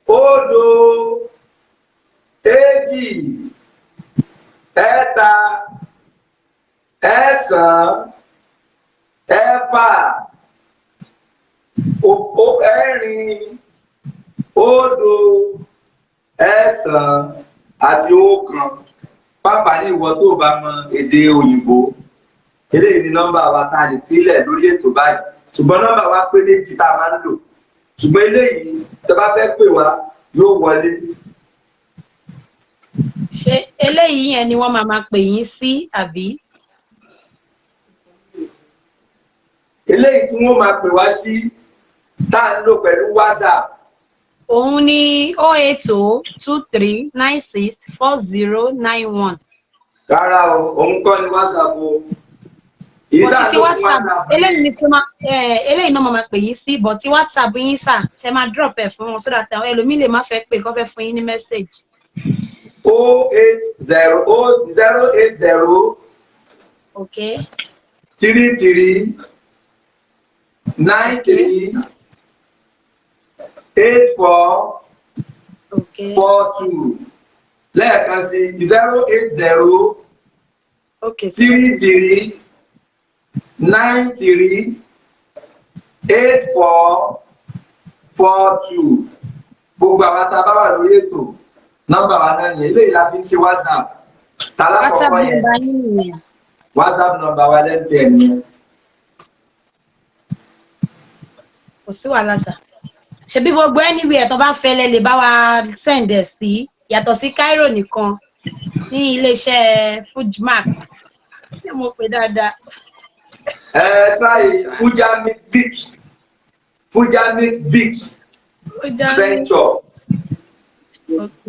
òdo èjì ẹ̀ta ẹ̀sán ẹ̀fà ẹ̀rin òdo ẹ̀sán àti ọ̀kan. Pápá ní ìwọ tó bá mọ èdè òyìnbó eléyìí ni nọ́mbà wa tá a lè filẹ̀ lórí ètò báyìí ṣùgbọ́n nọ́mbà wa pé méjì tá a máa ń lò ṣùgbọ́n eléyìí tó bá fẹ́ pè wá yóò wọlé. Ṣé eléyìí yẹn ni wọ́n máa pè yín sí àbí? Eléyìí tí wọ́n máa pè wá sí tá a ń lò pẹ̀lú WhatsApp. Òun ni 08023964091. Rárá o, òun kọ́ ni WhatsApp o. Bọ̀tí WhatsApp eléyìí ni eléyìí náà máa pè yín sí bọ̀tí WhatsApp yín sà ṣe máa drop ẹ̀ fún wọn so that àwọn ẹlòmíì lè má fẹ́ pè kó fẹ́ fún yín ní message. 080 Okay. 33 93 84 Okay. 42 lẹ́ẹ̀kan sí 080 Okay. 33 93 84 42 gbogbo àwọn tá a bá wà lórí ètò nọ́mbà wa náà ni eléyìí la fi ń ṣe WhatsApp WhatsApp tálákọ̀ọ́kọ́ yẹn number yín nìyẹn. WhatsApp nọ́mbà wa lẹ́ntì ẹ̀ nìyẹn. Kò sí wàhálà sà. Ṣebí gbogbo anywhere tó bá fẹ́ lẹ lè bá wa send ẹ̀ sí yàtọ̀ sí Cairo nìkan ní iléeṣẹ́ Fujmark. Ṣé mo pè dáadáa? Try Fujamic Vic Venture.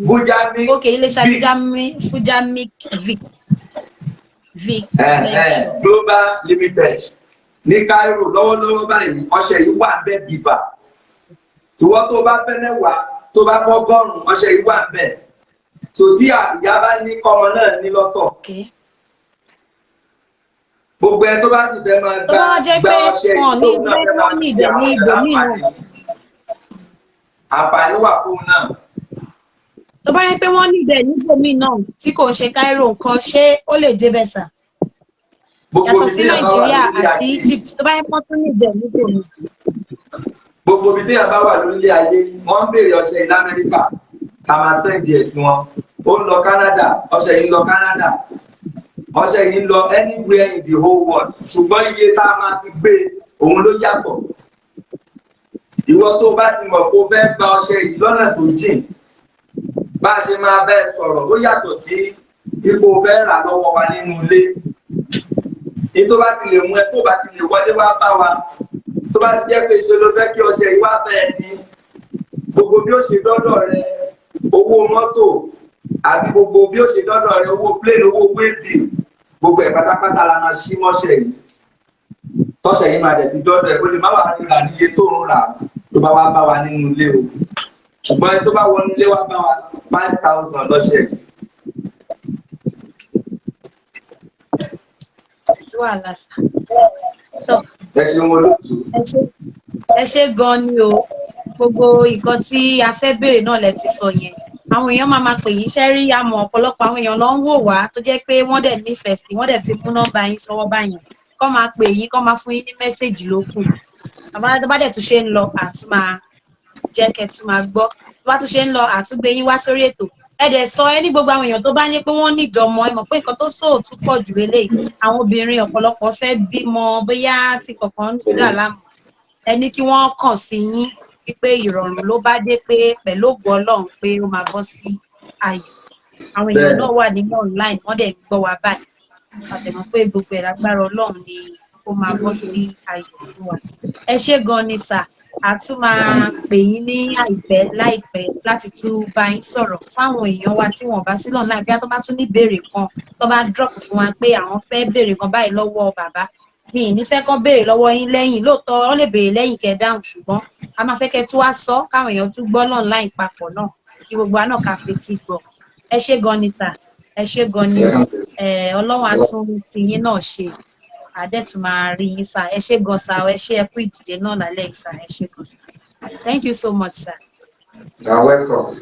Fujamic Okay, iléeṣẹ́ Fujamic Vic Venture. Global Limited ní Cairo lọ́wọ́lọ́wọ́ báyìí ọṣẹ yìí wà bẹ́ẹ̀ bíbà. Ìwọ tó bá fẹ́ mẹ́wàá tó bá fọ́gọ́rùn-ún ọṣẹ yìí wà bẹ́ẹ̀. So tí ìyá bá ní kọ́mọ náà ní lọ́tọ̀. Gbogbo ẹ tó bá sì fẹ́ máa gba ọṣẹ yìí tó náà fẹ́ máa ṣe àwọn àǹfààní. Àǹfààní wà fún un náà. Tó bá yẹ pé wọ́n níbẹ̀ níbòmí náà tí kò ń ṣe Cairo nǹkan ṣé ó lè débẹ̀ sà? yàtọ̀ sí Nàìjíríà àti Egypt tó bá yẹ kó tún níbẹ̀ níbò mi. Gbogbo ibi téèyàn bá wà lórílẹ̀ ayé wọ́n ń béèrè ọṣẹ yìí l'Amẹ́ríkà ká máa sẹ́ǹdì ẹ̀ sí wọn. Ó ń lọ Canada, ọṣẹ yìí ń lọ Canada, ọṣẹ yìí ń lọ anywhere in the whole world, ṣùgbọ́n iye tá a máa fi gbé òun ló yàtọ̀. Ìwọ tó bá ti mọ̀ kó fẹ́ gba ọṣẹ yìí lọ́nà tó jìn, bá a ṣe máa bẹ́ẹ̀ sọ̀rọ̀ ó yàtọ̀ sí ipò fẹ́ rà lọ́wọ́ wa nínú ilé. Ní tó bá ti lè mú ẹ, tó bá ti lè wọlé wá bá wa, tó bá ti jẹ́ pé iṣẹ́ ló fẹ́ kí ọṣẹ yìí wá bẹ́ẹ̀ ni gbogbo bí ó ṣe dọ́dọ̀ rẹ owó mọ́tò àbí gbogbo bí ó ṣe dọ́dọ̀ rẹ owó plane owó wéèdì gbogbo ẹ̀ pátápátá la máa ṣí mọ́ṣẹ́ yìí. Tọ́ṣẹ̀ yìí máa dẹ̀ fi dọ́dọ̀ ẹ̀ kó lè má wà rírà ní iye tó ń rà tó bá wá bá wa nínú ilé o. Ṣùgbọ́n tó bá wọnú ilé wá bá wa 5,000 lọ́ṣẹ̀. Ẹ ṣeun olóòtú. Ẹ ṣé gan ni o, gbogbo nǹkan tí a fẹ́ béèrè náà lẹ ti sọ yẹn. Àwọn èèyàn máa pè yín ṣẹ́rí àmọ́ ọ̀pọ̀lọpọ̀ àwọn èèyàn ló ń wò wá tó jẹ́ pé wọ́n dẹ̀ nífẹ̀ẹ́ sí wọ́n dẹ̀ ti mú nọ́mbà yín sọ́wọ́ báyìí kọ́ máa pè yín kọ́ máa fún yín ní mẹ́sẹ̀gì lókù. Tó bá dẹ̀ tún ṣe ń lọ àtún máa jẹ́ kẹ́ tún máa gbọ́. Tó bá tún ṣe ń lọ àtúngbé yín wá sórí ètò. Ẹ dẹ̀ sọ ẹ ní gbogbo àwọn èèyàn tó bá ní pé wọ́n ní ìdọ̀mọ ẹ mọ̀ pé nǹkan tó sóòtú pọ̀ jù lélẹ́yìí. Àwọn obìnrin ọ̀pọ̀lọpọ̀ fẹ́ bímọ bóyá tí kọ̀ọ̀kan ń dà láàmú. Ẹ ní kí wọ́n kàn sí yín wípé ìrọ̀rùn ló bá dé pé pẹ̀lú ògo Ọlọ́run pé ó máa bọ́ sí ayọ̀. Àwọn èèyàn náà wà nínú online wọ́n dẹ̀ gbọ́ wa báyìí. Àtẹ̀mọ́ pé gbogbo ẹ̀ lágbára Ọlọ́run ni ó máa bọ́ sí ayọ̀ fún wa. Ẹ ṣé gan ni sà, a tún máa pè yín ní láìpẹ́ láti tún bá yín sọ̀rọ̀ fáwọn èèyàn wa tí wọ́n bá sí online bí a tó bá tún ní ìbéèrè kan tó bá drop fún wa pé àwọn fẹ́ béèrè kan báyìí lọ́wọ́ bàbá. Mi ì ní fẹ́ kọ́ béèrè lọ́wọ́ yín lẹ́yìn lóòótọ́ wọ́n lè béèrè lẹ́yìn kẹ́ dáhùn ṣùgbọ́n a máa fẹ́ kẹ́ tún wá sọ káwọn èèyàn tún gbọ́ online papọ̀ náà kí gbogbo wa náà ká fetí gbọ́. Ẹ ṣé gan ni sà, ẹ ṣé gan ni Ọlọ́run á tún ti yín náà ṣe àdẹ́tù máa rí yín sà. Ẹ ṣé gan sà, ẹ ṣé ẹ kú ìdìde náà lálẹ́ yìí sà, ẹ ṣé gan sà. Thank you so much sir. You're welcome.